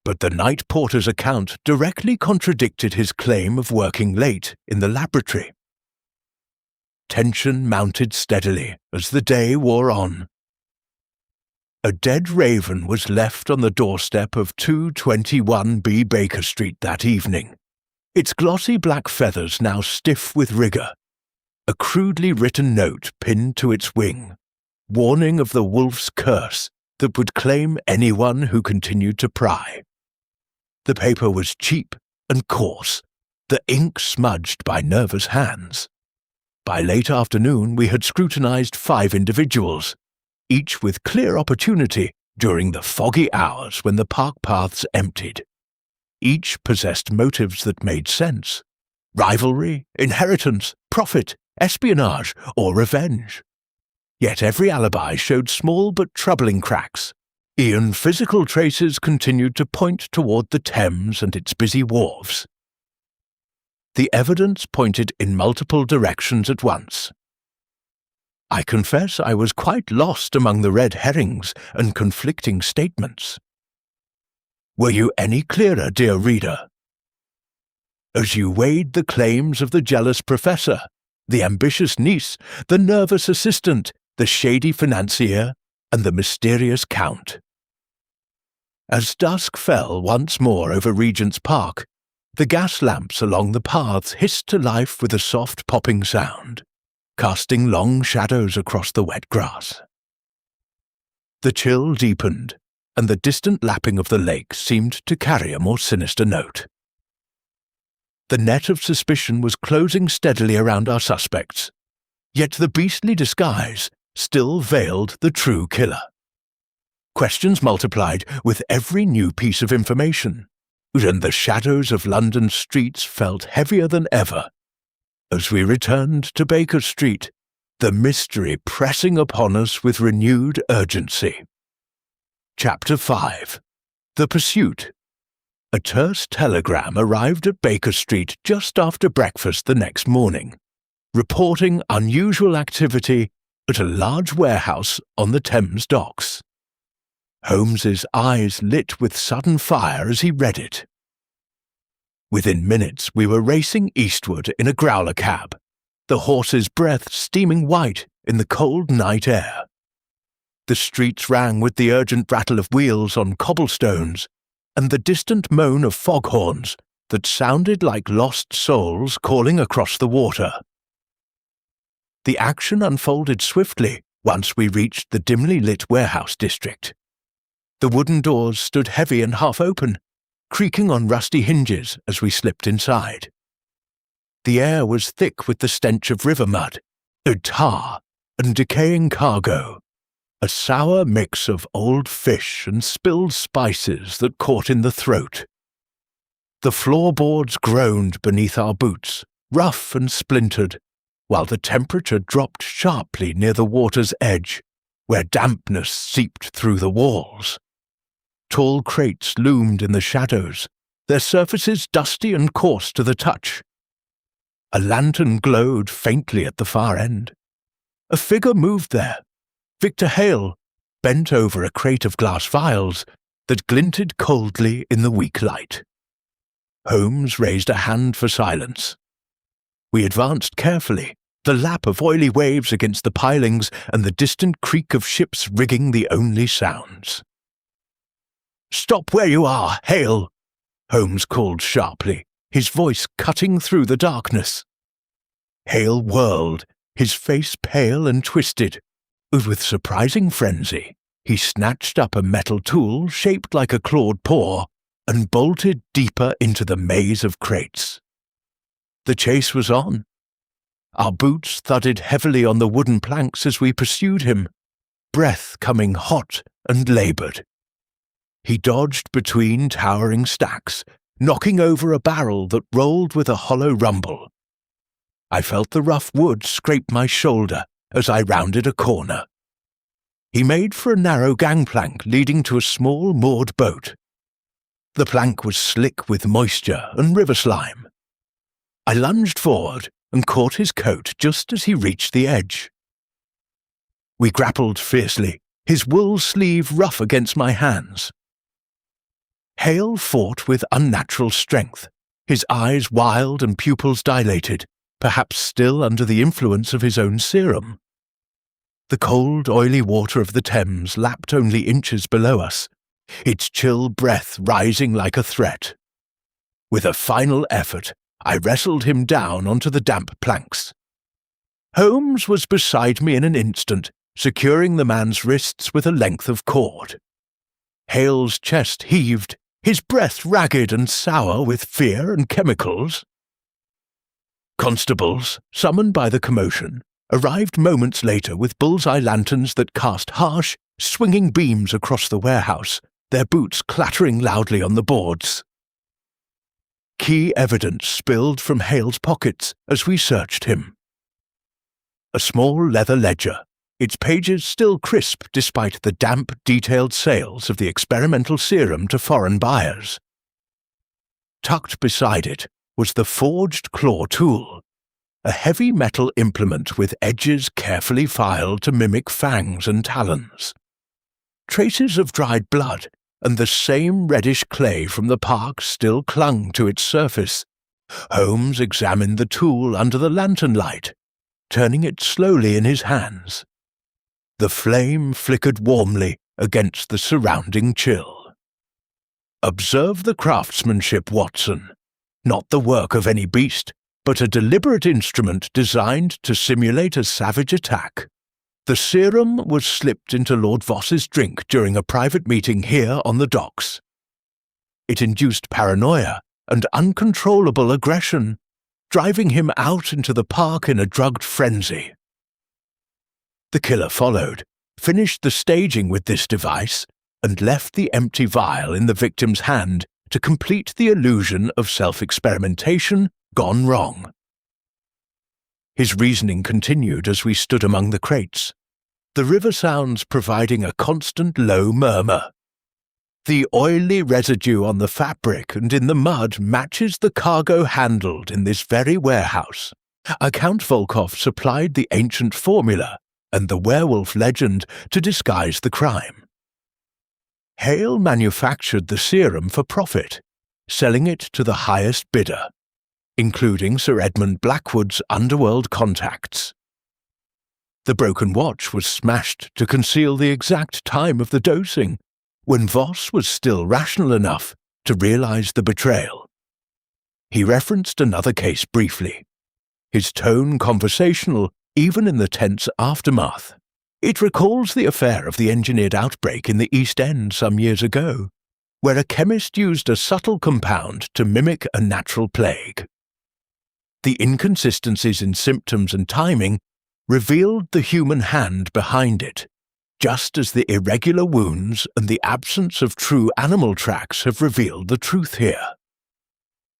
but the night porter's account directly contradicted his claim of working late in the laboratory. Tension mounted steadily as the day wore on. A dead raven was left on the doorstep of 221B Baker Street that evening, its glossy black feathers now stiff with rigour, a crudely written note pinned to its wing, warning of the wolf's curse that would claim anyone who continued to pry. The paper was cheap and coarse, the ink smudged by nervous hands. By late afternoon we had scrutinized 5 individuals, each with clear opportunity during the foggy hours when the park paths emptied. Each possessed motives that made sense: rivalry, inheritance, profit, espionage, or revenge. Yet every alibi showed small but troubling cracks. Even physical traces continued to point toward the Thames and its busy wharves. The evidence pointed in multiple directions at once. I confess I was quite lost among the red herrings and conflicting statements. Were you any clearer, dear reader? as you weighed the claims of the jealous professor, the ambitious niece, the nervous assistant, the shady financier, and the mysterious count. As dusk fell once more over Regent's Park, the gas lamps along the paths hissed to life with a soft popping sound, casting long shadows across the wet grass. The chill deepened, and the distant lapping of the lake seemed to carry a more sinister note. The net of suspicion was closing steadily around our suspects, yet the beastly disguise still veiled the true killer. Questions multiplied with every new piece of information, and the shadows of London's streets felt heavier than ever. As we returned to Baker Street, the mystery pressing upon us with renewed urgency. Chapter 5. The Pursuit. A terse telegram arrived at Baker Street just after breakfast the next morning, reporting unusual activity at a large warehouse on the Thames docks. Holmes's eyes lit with sudden fire as he read it. Within minutes we were racing eastward in a growler cab, the horse's breath steaming white in the cold night air. The streets rang with the urgent rattle of wheels on cobblestones and the distant moan of foghorns that sounded like lost souls calling across the water. The action unfolded swiftly once we reached the dimly lit warehouse district. The wooden doors stood heavy and half open, creaking on rusty hinges as we slipped inside. The air was thick with the stench of river mud, tar, and decaying cargo, a sour mix of old fish and spilled spices that caught in the throat. The floorboards groaned beneath our boots, rough and splintered, while the temperature dropped sharply near the water's edge, where dampness seeped through the walls. Tall crates loomed in the shadows, their surfaces dusty and coarse to the touch. A lantern glowed faintly at the far end. A figure moved there, Victor Hale, bent over a crate of glass vials that glinted coldly in the weak light. Holmes raised a hand for silence. We advanced carefully, the lap of oily waves against the pilings and the distant creak of ships rigging the only sounds. "Stop where you are, Hale!" Holmes called sharply, his voice cutting through the darkness. Hale whirled, his face pale and twisted. With surprising frenzy, he snatched up a metal tool shaped like a clawed paw and bolted deeper into the maze of crates. The chase was on. Our boots thudded heavily on the wooden planks as we pursued him, breath coming hot and laboured. He dodged between towering stacks, knocking over a barrel that rolled with a hollow rumble. I felt the rough wood scrape my shoulder as I rounded a corner. He made for a narrow gangplank leading to a small moored boat. The plank was slick with moisture and river slime. I lunged forward and caught his coat just as he reached the edge. We grappled fiercely, his wool sleeve rough against my hands. Hale fought with unnatural strength, his eyes wild and pupils dilated, perhaps still under the influence of his own serum. The cold, oily water of the Thames lapped only inches below us, its chill breath rising like a threat. With a final effort, I wrestled him down onto the damp planks. Holmes was beside me in an instant, securing the man's wrists with a length of cord. Hale's chest heaved, his breath ragged and sour with fear and chemicals. Constables, summoned by the commotion, arrived moments later with bull's-eye lanterns that cast harsh, swinging beams across the warehouse, their boots clattering loudly on the boards. Key evidence spilled from Hale's pockets as we searched him. A small leather ledger, its pages still crisp despite the damp, detailed sales of the experimental serum to foreign buyers. Tucked beside it was the forged claw tool, a heavy metal implement with edges carefully filed to mimic fangs and talons. Traces of dried blood and the same reddish clay from the park still clung to its surface, Holmes examined the tool under the lantern light, turning it slowly in his hands. The flame flickered warmly against the surrounding chill. "Observe the craftsmanship, Watson. Not the work of any beast, but a deliberate instrument designed to simulate a savage attack. The serum was slipped into Lord Voss's drink during a private meeting here on the docks. It induced paranoia and uncontrollable aggression, driving him out into the park in a drugged frenzy. The killer followed, finished the staging with this device, and left the empty vial in the victim's hand to complete the illusion of self-experimentation gone wrong." His reasoning continued as we stood among the crates, the river sounds providing a constant low murmur. "The oily residue on the fabric and in the mud matches the cargo handled in this very warehouse. Count Volkov supplied the ancient formula and the werewolf legend to disguise the crime. Hale manufactured the serum for profit, selling it to the highest bidder, including Sir Edmund Blackwood's underworld contacts. The broken watch was smashed to conceal the exact time of the dosing, when Voss was still rational enough to realize the betrayal. He referenced another case briefly, his tone conversational even in the tense aftermath. "It recalls the affair of the engineered outbreak in the East End some years ago, where a chemist used a subtle compound to mimic a natural plague. The inconsistencies in symptoms and timing revealed the human hand behind it, just as the irregular wounds and the absence of true animal tracks have revealed the truth here."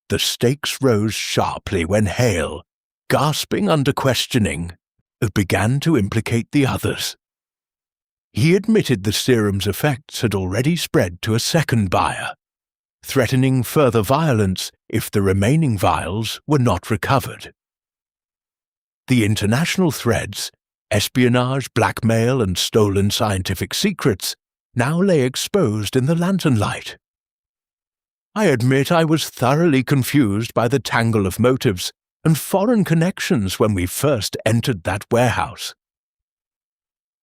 The stakes rose sharply when Hale, gasping under questioning, began to implicate the others. He admitted the serum's effects had already spread to a second buyer, threatening further violence if the remaining vials were not recovered. The international threads, espionage, blackmail, and stolen scientific secrets now lay exposed in the lantern light. I admit I was thoroughly confused by the tangle of motives and foreign connections when we first entered that warehouse.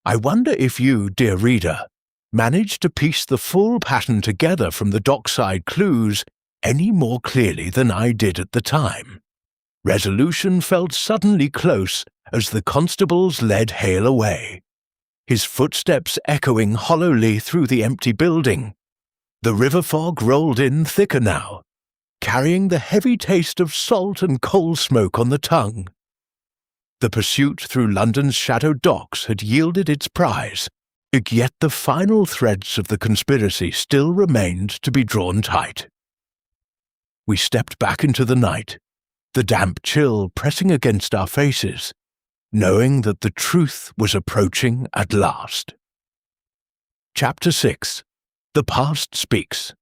I wonder if you, dear reader, managed to piece the full pattern together from the dockside clues any more clearly than I did at the time. Resolution felt suddenly close as the constables led Hale away, his footsteps echoing hollowly through the empty building. The river fog rolled in thicker now, carrying the heavy taste of salt and coal smoke on the tongue. The pursuit through London's shadowed docks had yielded its prize, yet the final threads of the conspiracy still remained to be drawn tight. We stepped back into the night, the damp chill pressing against our faces, knowing that the truth was approaching at last. Chapter 6. The Past Speaks.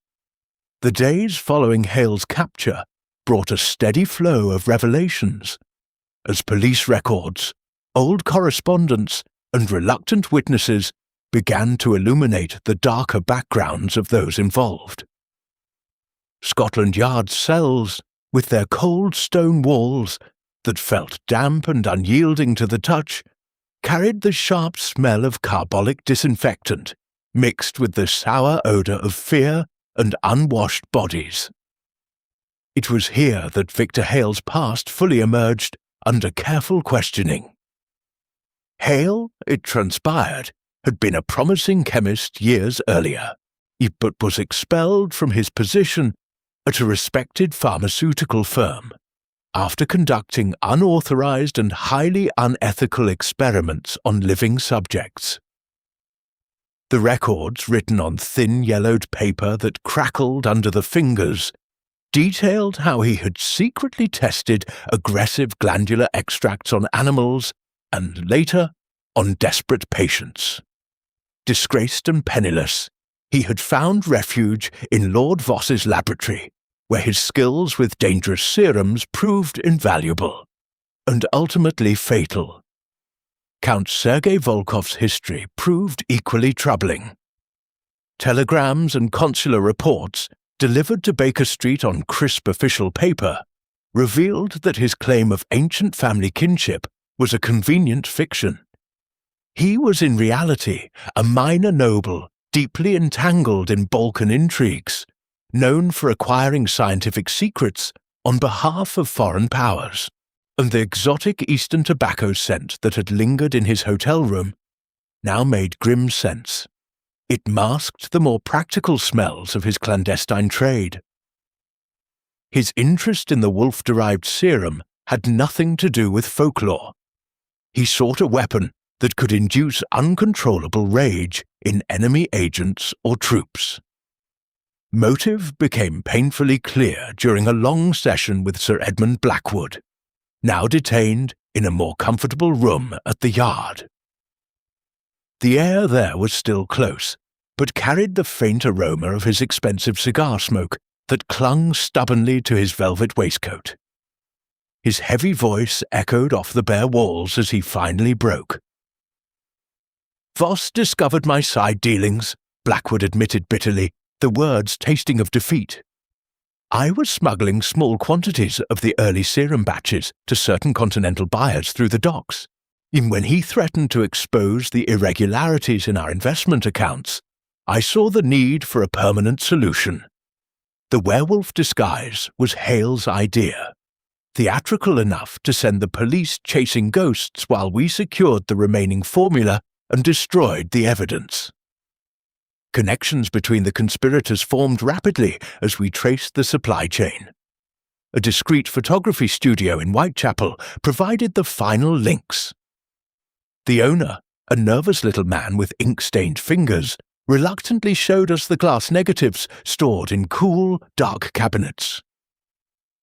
The days following Hale's capture brought a steady flow of revelations, as police records, old correspondence, and reluctant witnesses began to illuminate the darker backgrounds of those involved. Scotland Yard's cells, with their cold stone walls that felt damp and unyielding to the touch, carried the sharp smell of carbolic disinfectant, mixed with the sour odour of fear and unwashed bodies. It was here that Victor Hale's past fully emerged under careful questioning. Hale, it transpired, had been a promising chemist years earlier, but was expelled from his position at a respected pharmaceutical firm after conducting unauthorized and highly unethical experiments on living subjects. The records, written on thin yellowed paper that crackled under the fingers, detailed how he had secretly tested aggressive glandular extracts on animals and later on desperate patients. Disgraced and penniless, he had found refuge in Lord Voss's laboratory, where his skills with dangerous serums proved invaluable and ultimately fatal. Count Sergei Volkov's history proved equally troubling. Telegrams and consular reports, delivered to Baker Street on crisp official paper, revealed that his claim of ancient family kinship was a convenient fiction. He was in reality a minor noble deeply entangled in Balkan intrigues, known for acquiring scientific secrets on behalf of foreign powers, and the exotic Eastern tobacco scent that had lingered in his hotel room now made grim sense. It masked the more practical smells of his clandestine trade. His interest in the wolf-derived serum had nothing to do with folklore. He sought a weapon that could induce uncontrollable rage in enemy agents or troops. Motive became painfully clear during a long session with Sir Edmund Blackwood, now detained in a more comfortable room at the Yard. The air there was still close, but carried the faint aroma of his expensive cigar smoke that clung stubbornly to his velvet waistcoat. His heavy voice echoed off the bare walls as he finally broke. "Voss discovered my side dealings," Blackwood admitted bitterly, the words tasting of defeat. "I was smuggling small quantities of the early serum batches to certain continental buyers through the docks. And when he threatened to expose the irregularities in our investment accounts, I saw the need for a permanent solution. The werewolf disguise was Hale's idea, theatrical enough to send the police chasing ghosts while we secured the remaining formula and destroyed the evidence. Connections between the conspirators formed rapidly as we traced the supply chain. A discreet photography studio in Whitechapel provided the final links. The owner, a nervous little man with ink-stained fingers, reluctantly showed us the glass negatives stored in cool, dark cabinets.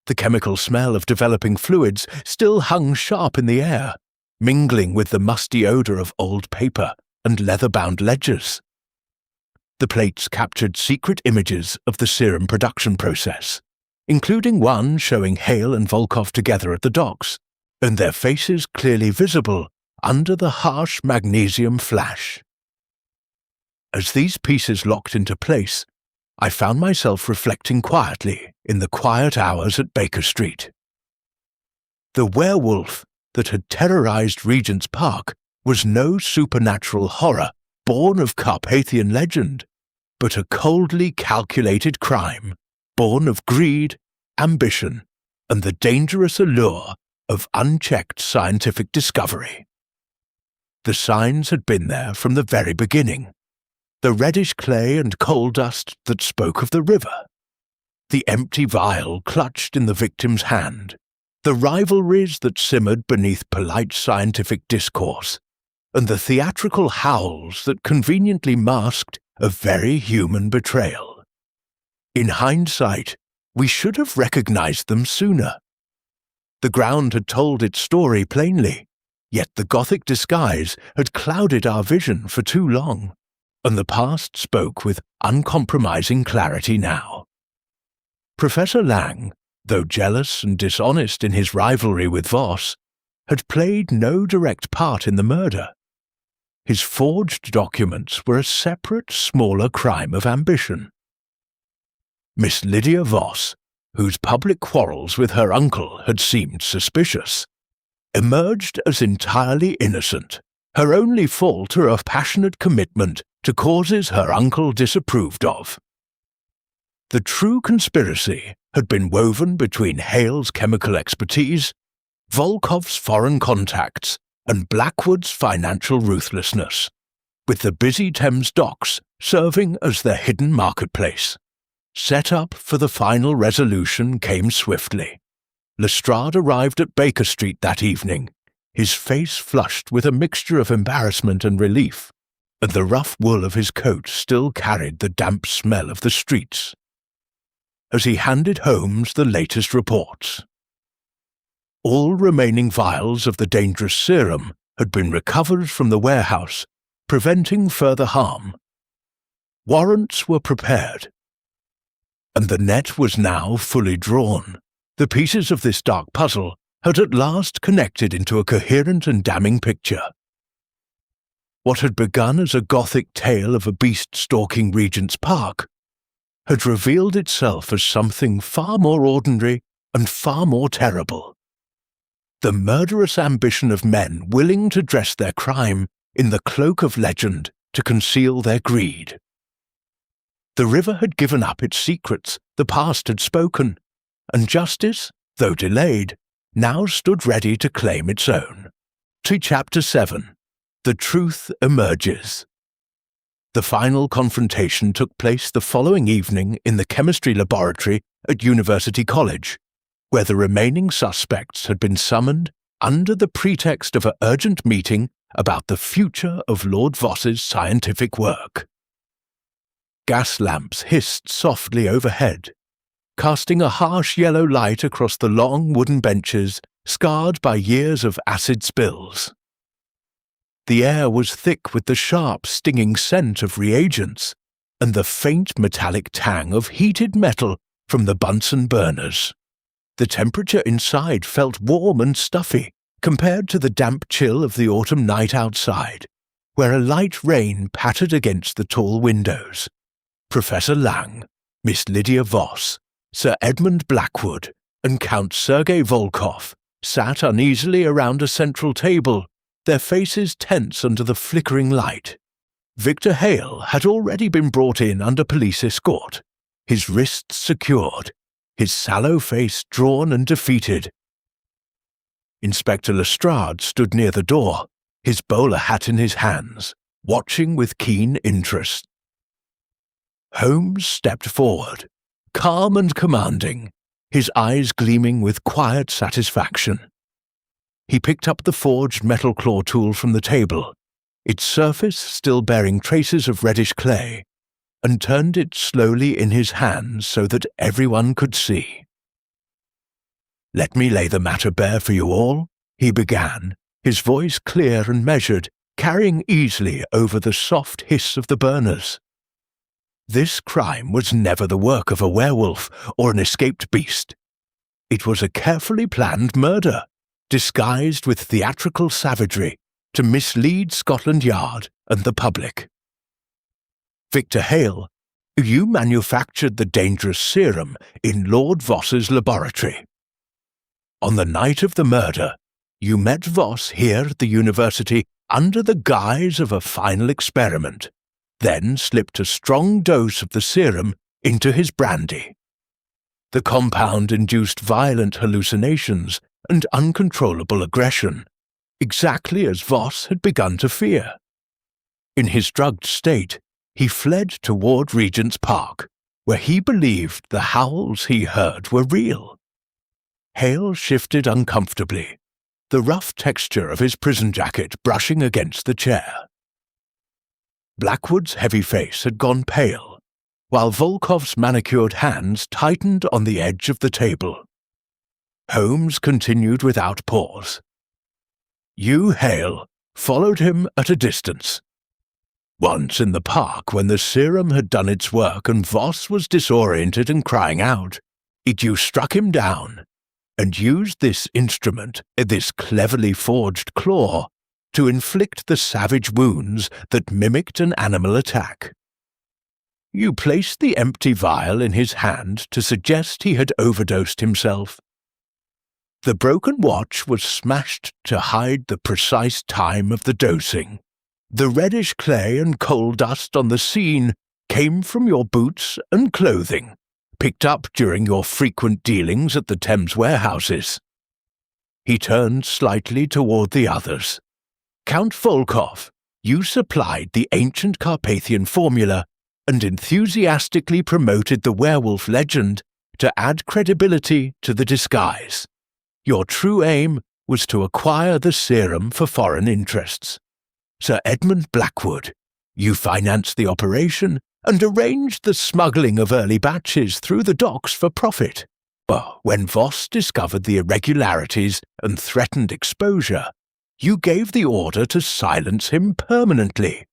The chemical smell of developing fluids still hung sharp in the air, mingling with the musty odour of old paper and leather-bound ledgers. The plates captured secret images of the serum production process, including one showing Hale and Volkov together at the docks, and their faces clearly visible under the harsh magnesium flash. As these pieces locked into place, I found myself reflecting quietly in the quiet hours at Baker Street. The werewolf that had terrorized Regent's Park was no supernatural horror born of Carpathian legend, but a coldly calculated crime born of greed, ambition, and the dangerous allure of unchecked scientific discovery. The signs had been there from the very beginning. The reddish clay and coal dust that spoke of the river, the empty vial clutched in the victim's hand, the rivalries that simmered beneath polite scientific discourse, and the theatrical howls that conveniently masked a very human betrayal. In hindsight, we should have recognized them sooner. The ground had told its story plainly, yet the Gothic disguise had clouded our vision for too long, and the past spoke with uncompromising clarity now. Professor Lang, though jealous and dishonest in his rivalry with Voss, had played no direct part in the murder. His forged documents were a separate, smaller crime of ambition. Miss Lydia Voss, whose public quarrels with her uncle had seemed suspicious, emerged as entirely innocent, her only fault a passionate commitment to causes her uncle disapproved of. The true conspiracy had been woven between Hale's chemical expertise, Volkov's foreign contacts, and Blackwood's financial ruthlessness, with the busy Thames docks serving as their hidden marketplace. Set up for the final resolution came swiftly. Lestrade arrived at Baker Street that evening, his face flushed with a mixture of embarrassment and relief, and the rough wool of his coat still carried the damp smell of the streets. As he handed Holmes the latest reports, all remaining vials of the dangerous serum had been recovered from the warehouse, preventing further harm. Warrants were prepared, and the net was now fully drawn. The pieces of this dark puzzle had at last connected into a coherent and damning picture. What had begun as a Gothic tale of a beast stalking Regent's Park had revealed itself as something far more ordinary and far more terrible. The murderous ambition of men willing to dress their crime in the cloak of legend to conceal their greed. The river had given up its secrets, the past had spoken, and justice, though delayed, now stood ready to claim its own. To Chapter 7. The Truth Emerges. The final confrontation took place the following evening in the chemistry laboratory at University College, where the remaining suspects had been summoned under the pretext of an urgent meeting about the future of Lord Voss's scientific work. Gas lamps hissed softly overhead, casting a harsh yellow light across the long wooden benches scarred by years of acid spills. The air was thick with the sharp, stinging scent of reagents and the faint metallic tang of heated metal from the Bunsen burners. The temperature inside felt warm and stuffy compared to the damp chill of the autumn night outside, where a light rain pattered against the tall windows. Professor Lang, Miss Lydia Voss, Sir Edmund Blackwood, and Count Sergei Volkov sat uneasily around a central table, their faces tense under the flickering light. Victor Hale had already been brought in under police escort, his wrists secured, his sallow face drawn and defeated. Inspector Lestrade stood near the door, his bowler hat in his hands, watching with keen interest. Holmes stepped forward, calm and commanding, his eyes gleaming with quiet satisfaction. He picked up the forged metal claw tool from the table, its surface still bearing traces of reddish clay, and turned it slowly in his hands so that everyone could see. "Let me lay the matter bare for you all," he began, his voice clear and measured, carrying easily over the soft hiss of the burners. This crime was never the work of a werewolf or an escaped beast. It was a carefully planned murder, disguised with theatrical savagery to mislead Scotland Yard and the public. Victor Hale, you manufactured the dangerous serum in Lord Voss's laboratory. On the night of the murder, you met Voss here at the university under the guise of a final experiment, then slipped a strong dose of the serum into his brandy. The compound induced violent hallucinations and uncontrollable aggression, exactly as Voss had begun to fear. In his drugged state, he fled toward Regent's Park, where he believed the howls he heard were real. Hale shifted uncomfortably, the rough texture of his prison jacket brushing against the chair. Blackwood's heavy face had gone pale, while Volkov's manicured hands tightened on the edge of the table. Holmes continued without pause. You, Hale, followed him at a distance. Once in the park, when the serum had done its work and Voss was disoriented and crying out, you struck him down and used this instrument, this cleverly forged claw, to inflict the savage wounds that mimicked an animal attack. You placed the empty vial in his hand to suggest he had overdosed himself. The broken watch was smashed to hide the precise time of the dosing. The reddish clay and coal dust on the scene came from your boots and clothing, picked up during your frequent dealings at the Thames warehouses. He turned slightly toward the others. Count Volkov, you supplied the ancient Carpathian formula and enthusiastically promoted the werewolf legend to add credibility to the disguise. Your true aim was to acquire the serum for foreign interests. Sir Edmund Blackwood, you financed the operation and arranged the smuggling of early batches through the docks for profit. But when Voss discovered the irregularities and threatened exposure, you gave the order to silence him permanently.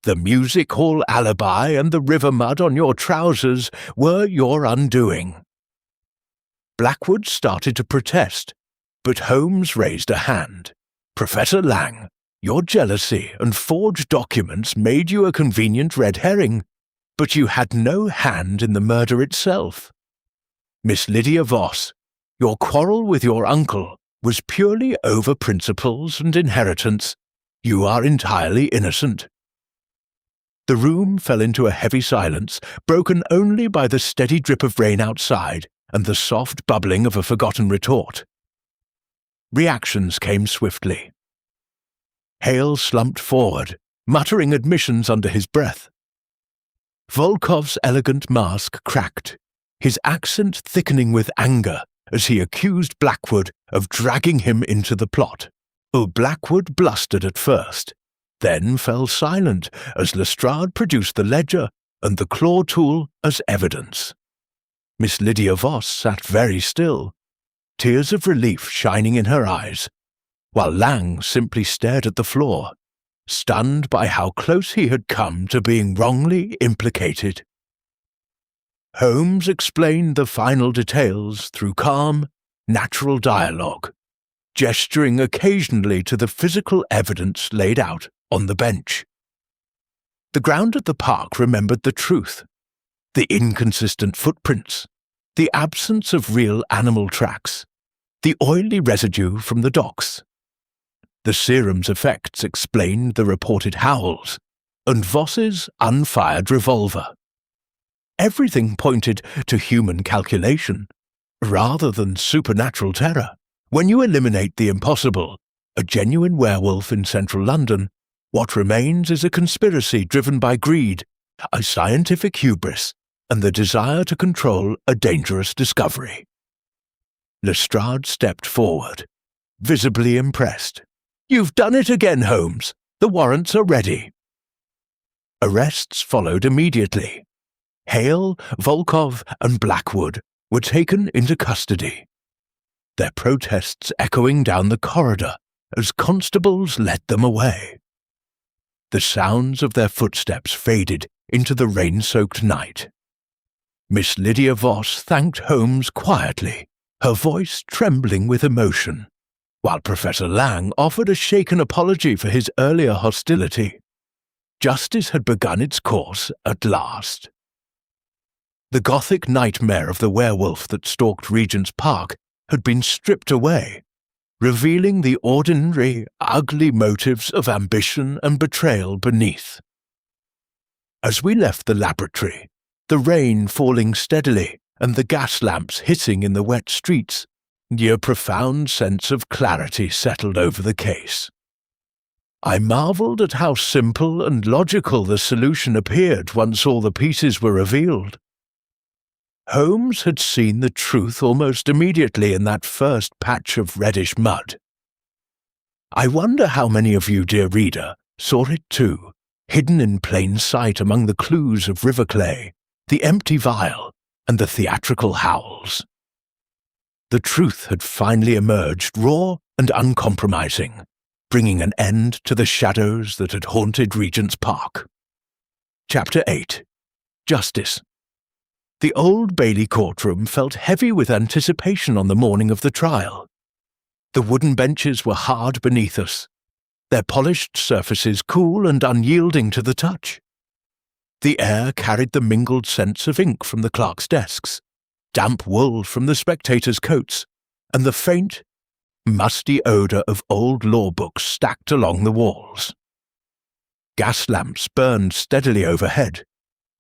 The music hall alibi and the river mud on your trousers were your undoing. Blackwood started to protest, but Holmes raised a hand. Professor Lang, your jealousy and forged documents made you a convenient red herring, but you had no hand in the murder itself. Miss Lydia Voss, Your quarrel with your uncle was purely over principles and inheritance. You are entirely innocent." The room fell into a heavy silence, broken only by the steady drip of rain outside and the soft bubbling of a forgotten retort. Reactions came swiftly. Hale slumped forward, muttering admissions under his breath. Volkov's elegant mask cracked, his accent thickening with anger as he accused Blackwood of dragging him into the plot. Blackwood blustered at first, then fell silent as Lestrade produced the ledger and the claw tool as evidence. Miss Lydia Voss sat very still, tears of relief shining in her eyes, while Lang simply stared at the floor, stunned by how close he had come to being wrongly implicated. Holmes explained the final details through calm, natural dialogue, gesturing occasionally to the physical evidence laid out on the bench. The ground at the park remembered the truth, the inconsistent footprints, the absence of real animal tracks, the oily residue from the docks. The serum's effects explained the reported howls, and Voss's unfired revolver. Everything pointed to human calculation, rather than supernatural terror. When you eliminate the impossible, a genuine werewolf in central London, what remains is a conspiracy driven by greed, a scientific hubris, and the desire to control a dangerous discovery. Lestrade stepped forward, visibly impressed. "You've done it again, Holmes. The warrants are ready." Arrests followed immediately. Hale, Volkov, and Blackwood were taken into custody, their protests echoing down the corridor as constables led them away. The sounds of their footsteps faded into the rain-soaked night. Miss Lydia Voss thanked Holmes quietly, her voice trembling with emotion, while Professor Lang offered a shaken apology for his earlier hostility. Justice had begun its course at last. The Gothic nightmare of the werewolf that stalked Regent's Park had been stripped away, revealing the ordinary, ugly motives of ambition and betrayal beneath. As we left the laboratory, the rain falling steadily and the gas lamps hissing in the wet streets, a profound sense of clarity settled over the case. I marvelled at how simple and logical the solution appeared once all the pieces were revealed. Holmes had seen the truth almost immediately in that first patch of reddish mud. I wonder how many of you, dear reader, saw it too, hidden in plain sight among the clues of river clay, the empty vial, and the theatrical howls. The truth had finally emerged raw and uncompromising, bringing an end to the shadows that had haunted Regent's Park. Chapter 8. Justice. The Old Bailey courtroom felt heavy with anticipation on the morning of the trial. The wooden benches were hard beneath us, their polished surfaces cool and unyielding to the touch. The air carried the mingled scents of ink from the clerks' desks, damp wool from the spectators' coats, and the faint, musty odour of old law books stacked along the walls. Gas lamps burned steadily overhead,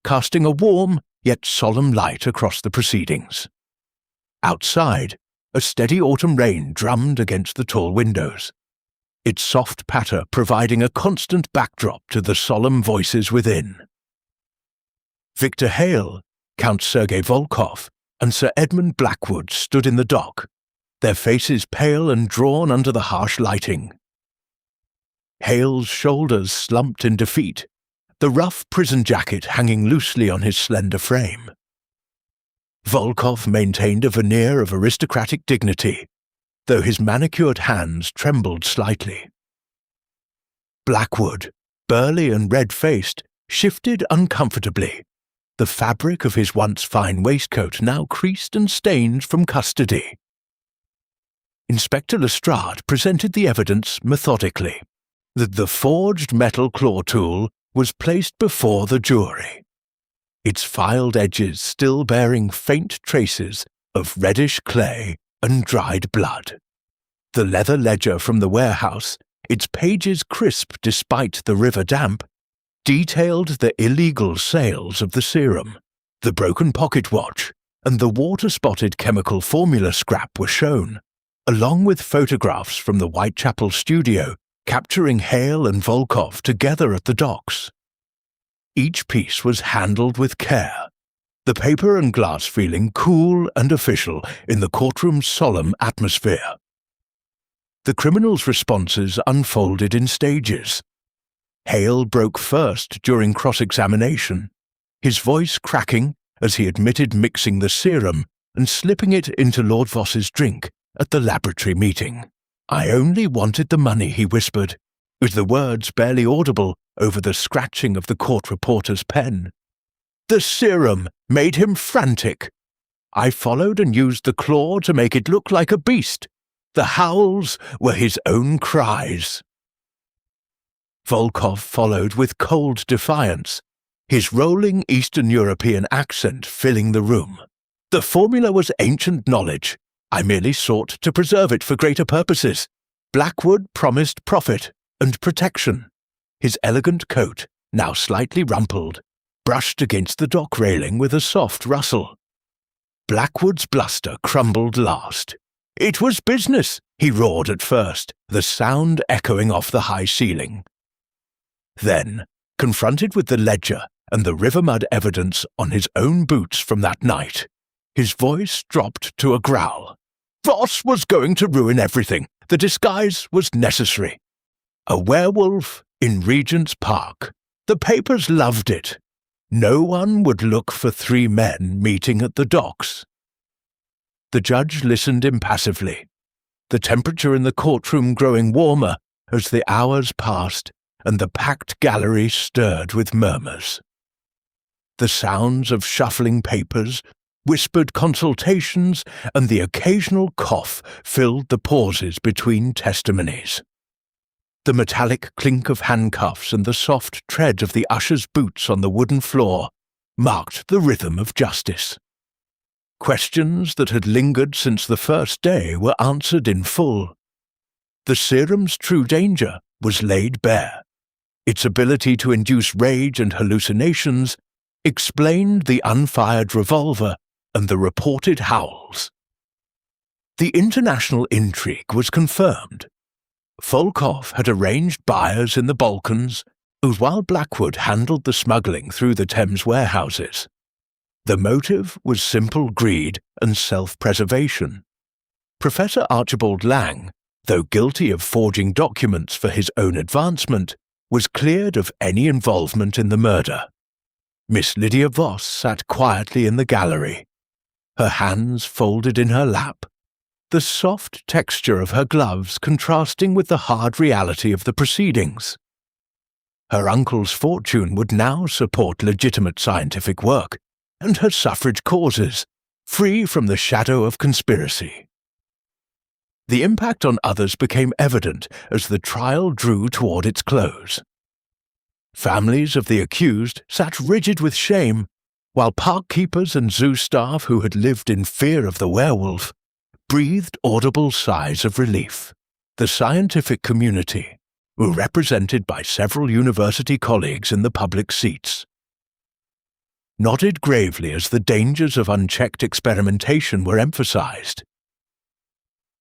casting a warm yet solemn light across the proceedings. Outside, a steady autumn rain drummed against the tall windows, its soft patter providing a constant backdrop to the solemn voices within. Victor Hale, Count Sergei Volkov, and Sir Edmund Blackwood stood in the dock, their faces pale and drawn under the harsh lighting. Hale's shoulders slumped in defeat, the rough prison jacket hanging loosely on his slender frame. Volkov maintained a veneer of aristocratic dignity, though his manicured hands trembled slightly. Blackwood, burly and red-faced, shifted uncomfortably, the fabric of his once fine waistcoat now creased and stained from custody. Inspector Lestrade presented the evidence methodically, that the forged metal claw tool was placed before the jury, its filed edges still bearing faint traces of reddish clay and dried blood. The leather ledger from the warehouse, its pages crisp despite the river damp, detailed the illegal sales of the serum. The broken pocket watch and the water-spotted chemical formula scrap were shown, along with photographs from the Whitechapel studio capturing Hale and Volkov together at the docks. Each piece was handled with care, the paper and glass feeling cool and official in the courtroom's solemn atmosphere. The criminals' responses unfolded in stages. Hale broke first during cross-examination, his voice cracking as he admitted mixing the serum and slipping it into Lord Voss's drink at the laboratory meeting. "I only wanted the money," he whispered, with the words barely audible over the scratching of the court reporter's pen. "The serum made him frantic. I followed and used the claw to make it look like a beast. The howls were his own cries." Volkov followed with cold defiance, his rolling Eastern European accent filling the room. "The formula was ancient knowledge. I merely sought to preserve it for greater purposes. Blackwood promised profit and protection." His elegant coat, now slightly rumpled, brushed against the dock railing with a soft rustle. Blackwood's bluster crumbled last. "It was business," he roared at first, the sound echoing off the high ceiling. Then, confronted with the ledger and the river mud evidence on his own boots from that night, his voice dropped to a growl. Voss was going to ruin everything. The disguise was necessary. A werewolf in Regent's Park. The papers loved it. No one would look for three men meeting at the docks. The judge listened impassively, the temperature in the courtroom growing warmer as the hours passed and the packed gallery stirred with murmurs. The sounds of shuffling papers, whispered consultations, and the occasional cough filled the pauses between testimonies. The metallic clink of handcuffs and the soft tread of the usher's boots on the wooden floor marked the rhythm of justice. Questions that had lingered since the first day were answered in full. The serum's true danger was laid bare. Its ability to induce rage and hallucinations explained the unfired revolver and the reported howls. The international intrigue was confirmed. Volkov had arranged buyers in the Balkans, while Blackwood handled the smuggling through the Thames warehouses. The motive was simple greed and self-preservation. Professor Archibald Lang, though guilty of forging documents for his own advancement, was cleared of any involvement in the murder. Miss Lydia Voss sat quietly in the gallery, her hands folded in her lap, the soft texture of her gloves contrasting with the hard reality of the proceedings. Her uncle's fortune would now support legitimate scientific work and her suffrage causes, free from the shadow of conspiracy. The impact on others became evident as the trial drew toward its close. Families of the accused sat rigid with shame, while park keepers and zoo staff who had lived in fear of the werewolf breathed audible sighs of relief. The scientific community were represented by several university colleagues in the public seats, nodded gravely as the dangers of unchecked experimentation were emphasized.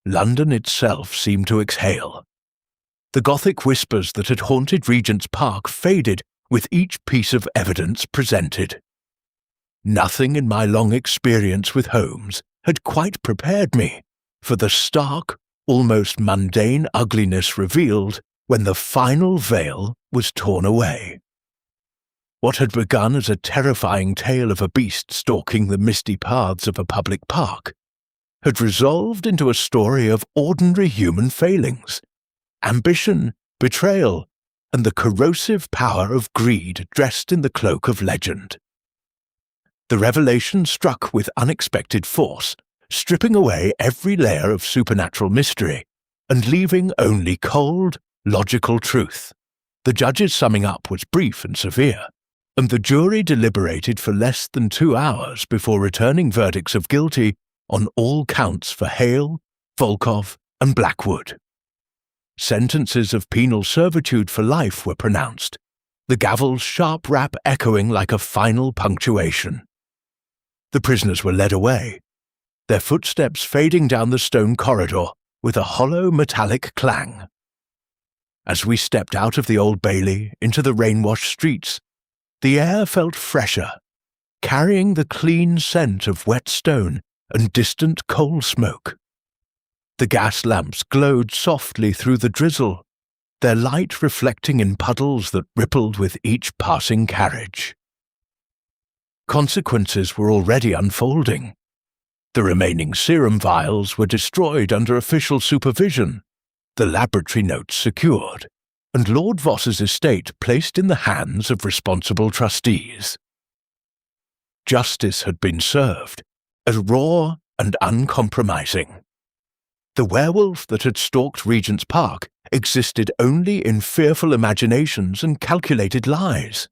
London itself seemed to exhale. The Gothic whispers that had haunted Regent's Park faded with each piece of evidence presented. Nothing in my long experience with Holmes had quite prepared me for the stark, almost mundane ugliness revealed when the final veil was torn away. What had begun as a terrifying tale of a beast stalking the misty paths of a public park had resolved into a story of ordinary human failings, ambition, betrayal, and the corrosive power of greed dressed in the cloak of legend. The revelation struck with unexpected force, stripping away every layer of supernatural mystery and leaving only cold, logical truth. The judge's summing up was brief and severe, and the jury deliberated for less than 2 hours before returning verdicts of guilty on all counts for Hale, Volkov, and Blackwood. Sentences of penal servitude for life were pronounced, the gavel's sharp rap echoing like a final punctuation. The prisoners were led away, their footsteps fading down the stone corridor with a hollow metallic clang. As we stepped out of the Old Bailey into the rain-washed streets, the air felt fresher, carrying the clean scent of wet stone and distant coal smoke. The gas lamps glowed softly through the drizzle, their light reflecting in puddles that rippled with each passing carriage. Consequences were already unfolding. The remaining serum vials were destroyed under official supervision, the laboratory notes secured, and Lord Voss's estate placed in the hands of responsible trustees. Justice had been served, as raw and uncompromising. The werewolf that had stalked Regent's Park existed only in fearful imaginations and calculated lies.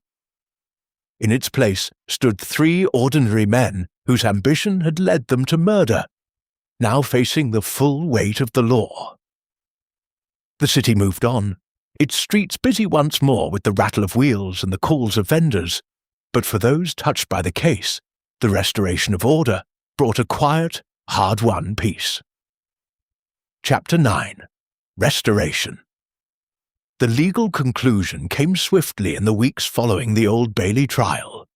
In its place stood 3 ordinary men whose ambition had led them to murder, now facing the full weight of the law. The city moved on, its streets busy once more with the rattle of wheels and the calls of vendors, but for those touched by the case, the restoration of order brought a quiet, hard-won peace. Chapter 9. Restoration. The legal conclusion came swiftly in the weeks following the Old Bailey trial.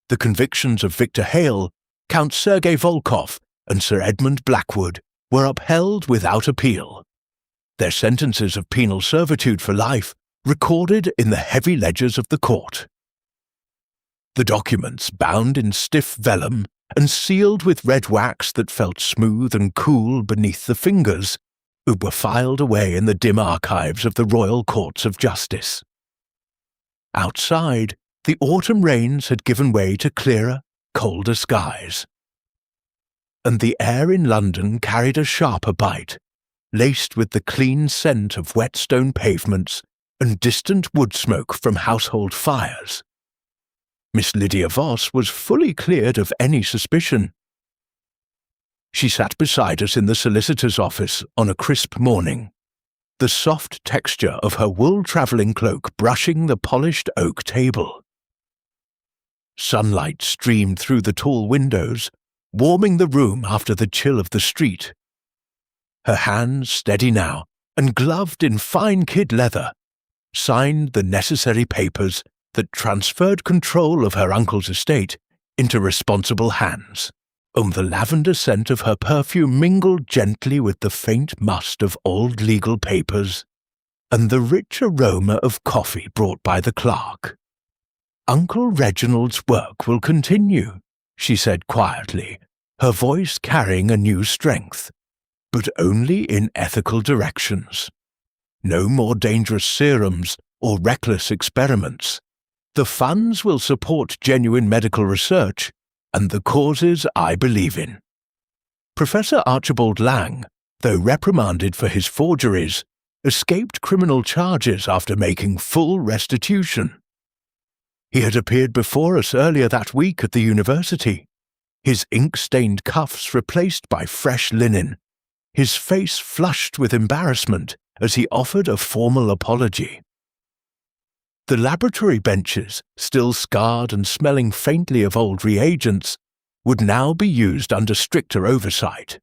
The convictions of Victor Hale, Count Sergei Volkov, and Sir Edmund Blackwood were upheld without appeal, their sentences of penal servitude for life recorded in the heavy ledgers of the court. The documents, bound in stiff vellum and sealed with red wax that felt smooth and cool beneath the fingers, were filed away in the dim archives of the Royal Courts of Justice. Outside, the autumn rains had given way to clearer, colder skies, and the air in London carried a sharper bite, laced with the clean scent of wet stone pavements and distant wood smoke from household fires. Miss Lydia Voss was fully cleared of any suspicion. She sat beside us in the solicitor's office on a crisp morning, the soft texture of her wool travelling cloak brushing the polished oak table. Sunlight streamed through the tall windows, warming the room after the chill of the street. Her hands, steady now, and gloved in fine kid leather, signed the necessary papers that transferred control of her uncle's estate into responsible hands, and the lavender scent of her perfume mingled gently with the faint must of old legal papers and the rich aroma of coffee brought by the clerk. "Uncle Reginald's work will continue," she said quietly, her voice carrying a new strength, "but only in ethical directions. No more dangerous serums or reckless experiments. The funds will support genuine medical research and the causes I believe in." Professor Archibald Lang, though reprimanded for his forgeries, escaped criminal charges after making full restitution. He had appeared before us earlier that week at the university, his ink-stained cuffs replaced by fresh linen, his face flushed with embarrassment as he offered a formal apology. The laboratory benches, still scarred and smelling faintly of old reagents, would now be used under stricter oversight.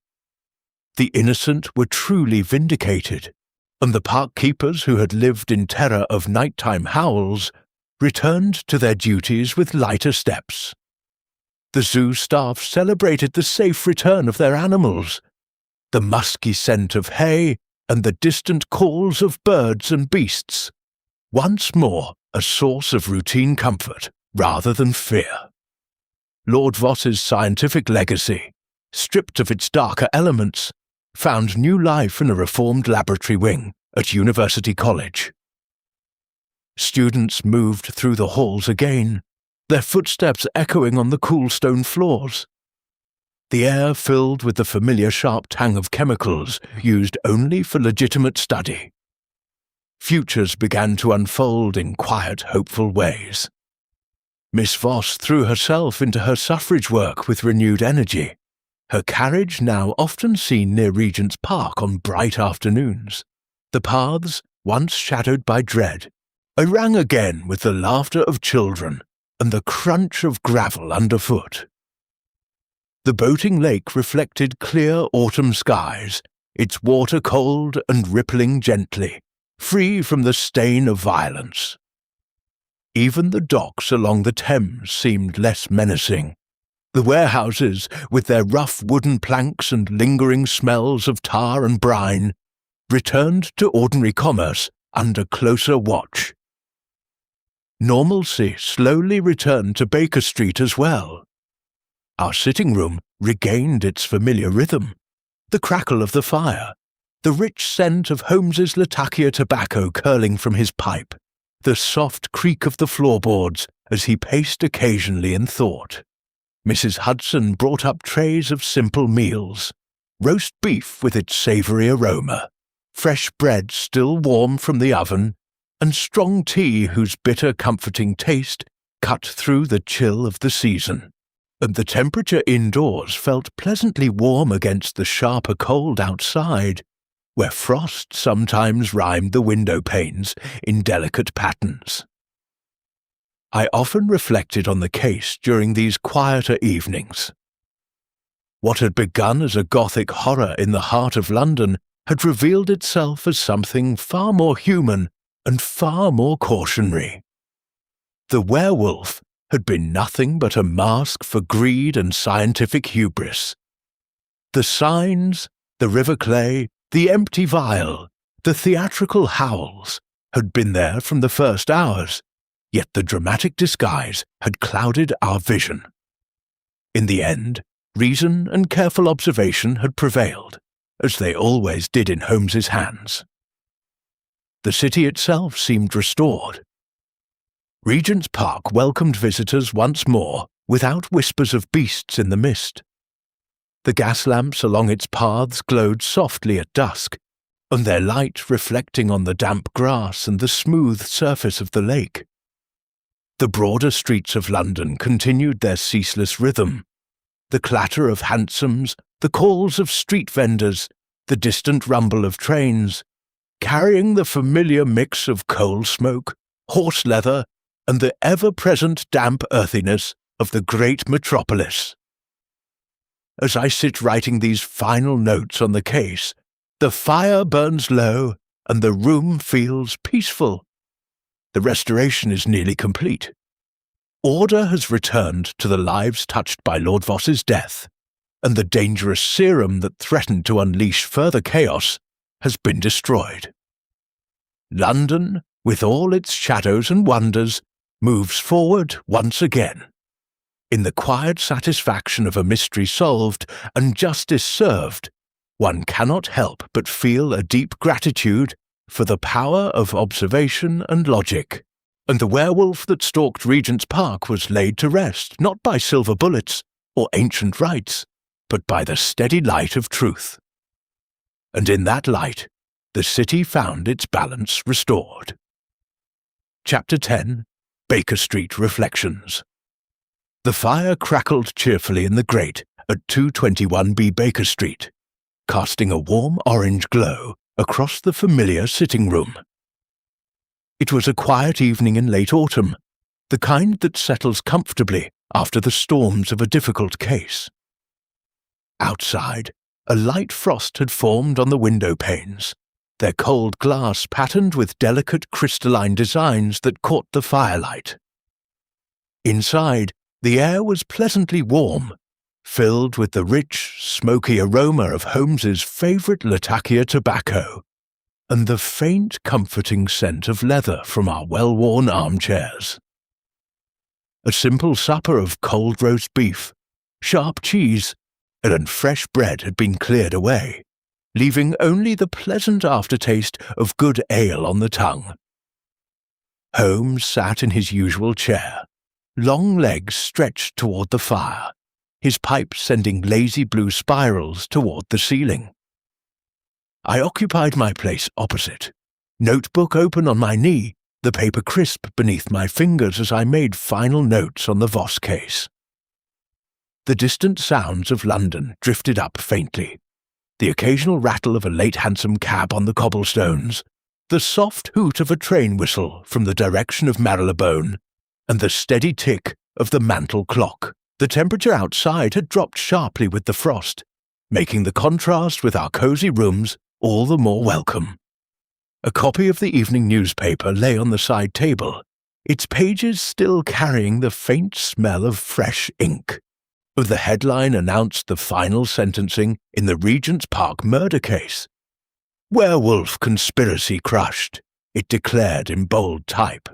The innocent were truly vindicated, and the park keepers who had lived in terror of nighttime howls returned to their duties with lighter steps. The zoo staff celebrated the safe return of their animals, the musky scent of hay and the distant calls of birds and beasts, once more a source of routine comfort rather than fear. Lord Voss's scientific legacy, stripped of its darker elements, found new life in a reformed laboratory wing at University College. Students moved through the halls again, their footsteps echoing on the cool stone floors. The air filled with the familiar sharp tang of chemicals used only for legitimate study. Futures began to unfold in quiet, hopeful ways. Miss Voss threw herself into her suffrage work with renewed energy, her carriage now often seen near Regent's Park on bright afternoons. The paths, once shadowed by dread, rang again with the laughter of children and the crunch of gravel underfoot. The boating lake reflected clear autumn skies, its water cold and rippling gently, free from the stain of violence. Even the docks along the Thames seemed less menacing. The warehouses, with their rough wooden planks and lingering smells of tar and brine, returned to ordinary commerce under closer watch. Normalcy slowly returned to Baker Street as well. Our sitting room regained its familiar rhythm, the crackle of the fire, the rich scent of Holmes's Latakia tobacco curling from his pipe, the soft creak of the floorboards as he paced occasionally in thought. Mrs. Hudson brought up trays of simple meals, roast beef with its savoury aroma, fresh bread still warm from the oven, and strong tea whose bitter comforting taste cut through the chill of the season. And the temperature indoors felt pleasantly warm against the sharper cold outside, where frost sometimes rhymed the window panes in delicate patterns. I often reflected on the case during these quieter evenings. What had begun as a Gothic horror in the heart of London had revealed itself as something far more human and far more cautionary. The werewolf had been nothing but a mask for greed and scientific hubris. The signs, the river clay, the empty vial, the theatrical howls had been there from the first hours, yet the dramatic disguise had clouded our vision. In the end, reason and careful observation had prevailed, as they always did in Holmes's hands. The city itself seemed restored. Regent's Park welcomed visitors once more without whispers of beasts in the mist. The gas lamps along its paths glowed softly at dusk, and their light reflecting on the damp grass and the smooth surface of the lake. The broader streets of London continued their ceaseless rhythm. The clatter of hansoms, the calls of street vendors, the distant rumble of trains, carrying the familiar mix of coal smoke, horse leather, and the ever-present damp earthiness of the great metropolis. As I sit writing these final notes on the case, the fire burns low and the room feels peaceful. The restoration is nearly complete. Order has returned to the lives touched by Lord Voss's death, and the dangerous serum that threatened to unleash further chaos has been destroyed. London, with all its shadows and wonders, moves forward once again. In the quiet satisfaction of a mystery solved and justice served, one cannot help but feel a deep gratitude for the power of observation and logic, and the werewolf that stalked Regent's Park was laid to rest not by silver bullets or ancient rites, but by the steady light of truth. And in that light, the city found its balance restored. Chapter 10. Baker Street Reflections. The fire crackled cheerfully in the grate at 221B Baker Street, casting a warm orange glow across the familiar sitting room. It was a quiet evening in late autumn, the kind that settles comfortably after the storms of a difficult case. Outside, a light frost had formed on the window panes, their cold glass patterned with delicate crystalline designs that caught the firelight. Inside, the air was pleasantly warm, filled with the rich, smoky aroma of Holmes's favourite Latakia tobacco, and the faint, comforting scent of leather from our well-worn armchairs. A simple supper of cold roast beef, sharp cheese, and fresh bread had been cleared away, leaving only the pleasant aftertaste of good ale on the tongue. Holmes sat in his usual chair, long legs stretched toward the fire, his pipe sending lazy blue spirals toward the ceiling. I occupied my place opposite, notebook open on my knee, the paper crisp beneath my fingers as I made final notes on the Voss case. The distant sounds of London drifted up faintly. The occasional rattle of a late hansom cab on the cobblestones, the soft hoot of a train whistle from the direction of Marylebone, and the steady tick of the mantel clock. The temperature outside had dropped sharply with the frost, making the contrast with our cosy rooms all the more welcome. A copy of the evening newspaper lay on the side table, its pages still carrying the faint smell of fresh ink. The headline announced the final sentencing in the Regent's Park murder case. "Werewolf conspiracy crushed," it declared in bold type.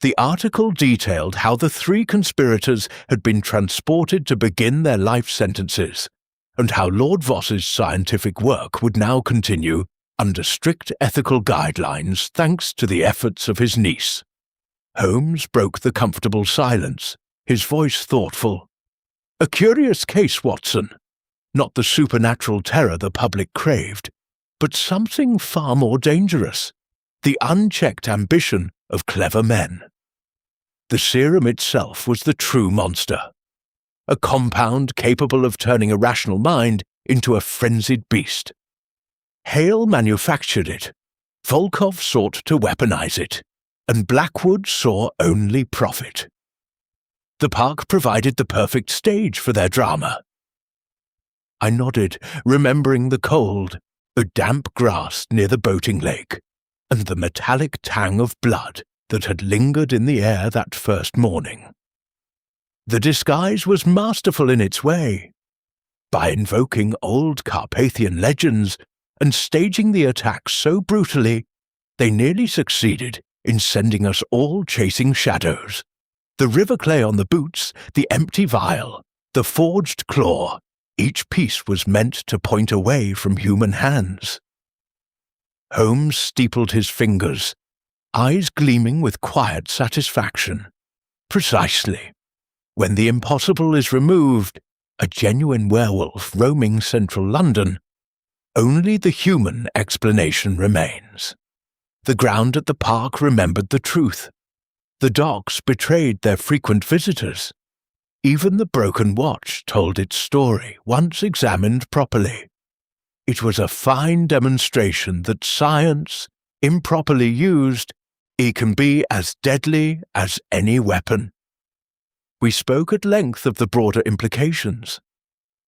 The article detailed how the 3 conspirators had been transported to begin their life sentences, and how Lord Voss's scientific work would now continue under strict ethical guidelines thanks to the efforts of his niece. Holmes broke the comfortable silence, his voice thoughtful. "A curious case, Watson. Not the supernatural terror the public craved, but something far more dangerous, the unchecked ambition of clever men. The serum itself was the true monster, a compound capable of turning a rational mind into a frenzied beast. Hale manufactured it, Volkov sought to weaponize it, and Blackwood saw only profit. The park provided the perfect stage for their drama." I nodded, remembering the cold, the damp grass near the boating lake, and the metallic tang of blood that had lingered in the air that first morning. The disguise was masterful in its way. By invoking old Carpathian legends and staging the attack so brutally, they nearly succeeded in sending us all chasing shadows. The river clay on the boots, the empty vial, the forged claw, each piece was meant to point away from human hands. Holmes steepled his fingers, eyes gleaming with quiet satisfaction. Precisely. When the impossible is removed, a genuine werewolf roaming central London, only the human explanation remains. The ground at the park remembered the truth. The docks betrayed their frequent visitors. Even the broken watch told its story once examined properly. It was a fine demonstration that science, improperly used, it can be as deadly as any weapon. We spoke at length of the broader implications.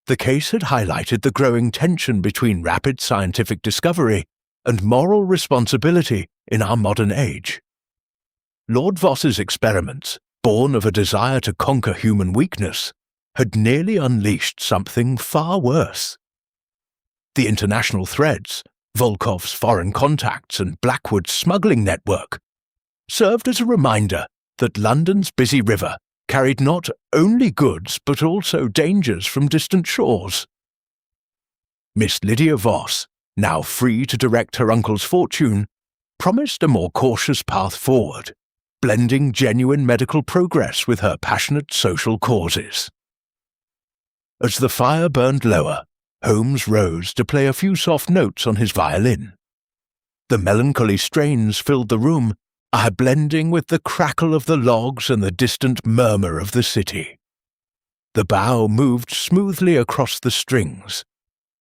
The case had highlighted the growing tension between rapid scientific discovery and moral responsibility in our modern age. Lord Voss's experiments, born of a desire to conquer human weakness, had nearly unleashed something far worse. The international threads, Volkov's foreign contacts and Blackwood's smuggling network, served as a reminder that London's busy river carried not only goods but also dangers from distant shores. Miss Lydia Voss, now free to direct her uncle's fortune, promised a more cautious path forward, blending genuine medical progress with her passionate social causes. As the fire burned lower, Holmes rose to play a few soft notes on his violin. The melancholy strains filled the room, blending with the crackle of the logs and the distant murmur of the city. The bow moved smoothly across the strings,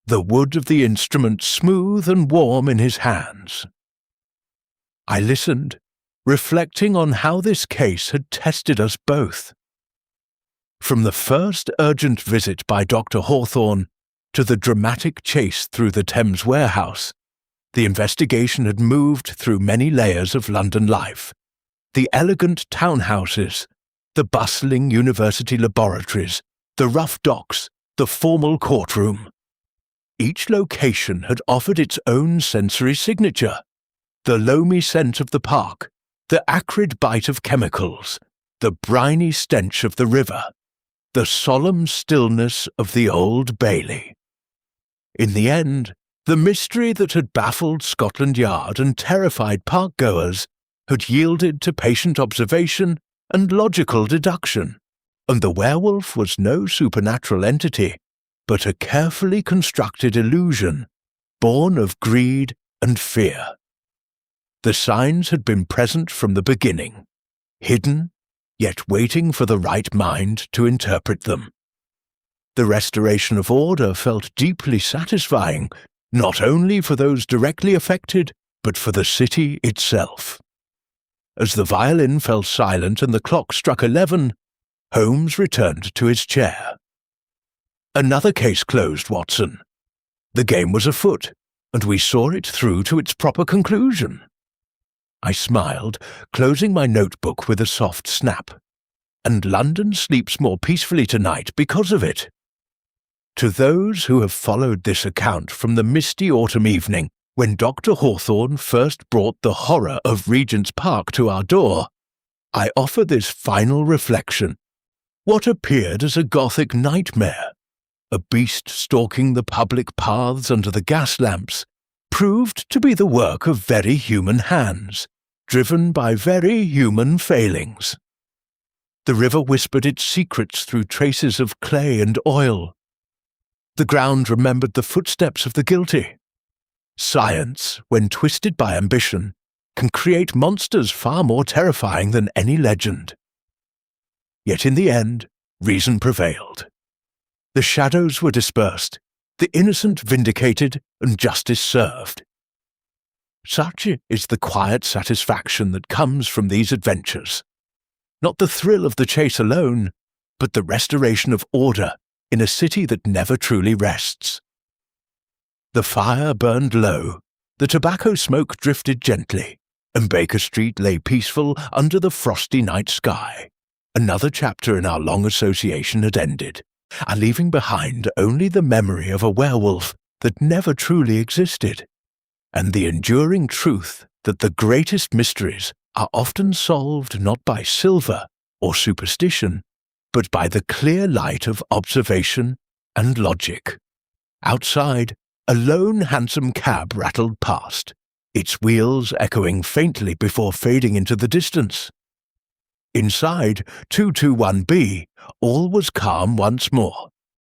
the wood of the instrument smooth and warm in his hands. I listened, reflecting on how this case had tested us both. From the first urgent visit by Dr. Hawthorne to the dramatic chase through the Thames warehouse, the investigation had moved through many layers of London life. The elegant townhouses, the bustling university laboratories, the rough docks, the formal courtroom. Each location had offered its own sensory signature. The loamy scent of the park, the acrid bite of chemicals, the briny stench of the river, the solemn stillness of the Old Bailey. In the end, the mystery that had baffled Scotland Yard and terrified park-goers had yielded to patient observation and logical deduction, and the werewolf was no supernatural entity, but a carefully constructed illusion, born of greed and fear. The signs had been present from the beginning, hidden, yet waiting for the right mind to interpret them. The restoration of order felt deeply satisfying, not only for those directly affected, but for the city itself. As the violin fell silent and the clock struck 11, Holmes returned to his chair. "Another case closed, Watson. The game was afoot, and we saw it through to its proper conclusion." I smiled, closing my notebook with a soft snap. "And London sleeps more peacefully tonight because of it." To those who have followed this account from the misty autumn evening when Dr. Hawthorne first brought the horror of Regent's Park to our door, I offer this final reflection. What appeared as a Gothic nightmare, a beast stalking the public paths under the gas lamps, proved to be the work of very human hands, driven by very human failings. The river whispered its secrets through traces of clay and oil. The ground remembered the footsteps of the guilty. Science, when twisted by ambition, can create monsters far more terrifying than any legend. Yet in the end, reason prevailed. The shadows were dispersed, the innocent vindicated, and justice served. Such is the quiet satisfaction that comes from these adventures. Not the thrill of the chase alone, but the restoration of order in a city that never truly rests. The fire burned low, the tobacco smoke drifted gently, and Baker Street lay peaceful under the frosty night sky. Another chapter in our long association had ended, and leaving behind only the memory of a werewolf that never truly existed, and the enduring truth that the greatest mysteries are often solved not by silver or superstition, but by the clear light of observation and logic. Outside, a lone hansom cab rattled past, its wheels echoing faintly before fading into the distance. Inside 221B, all was calm once more,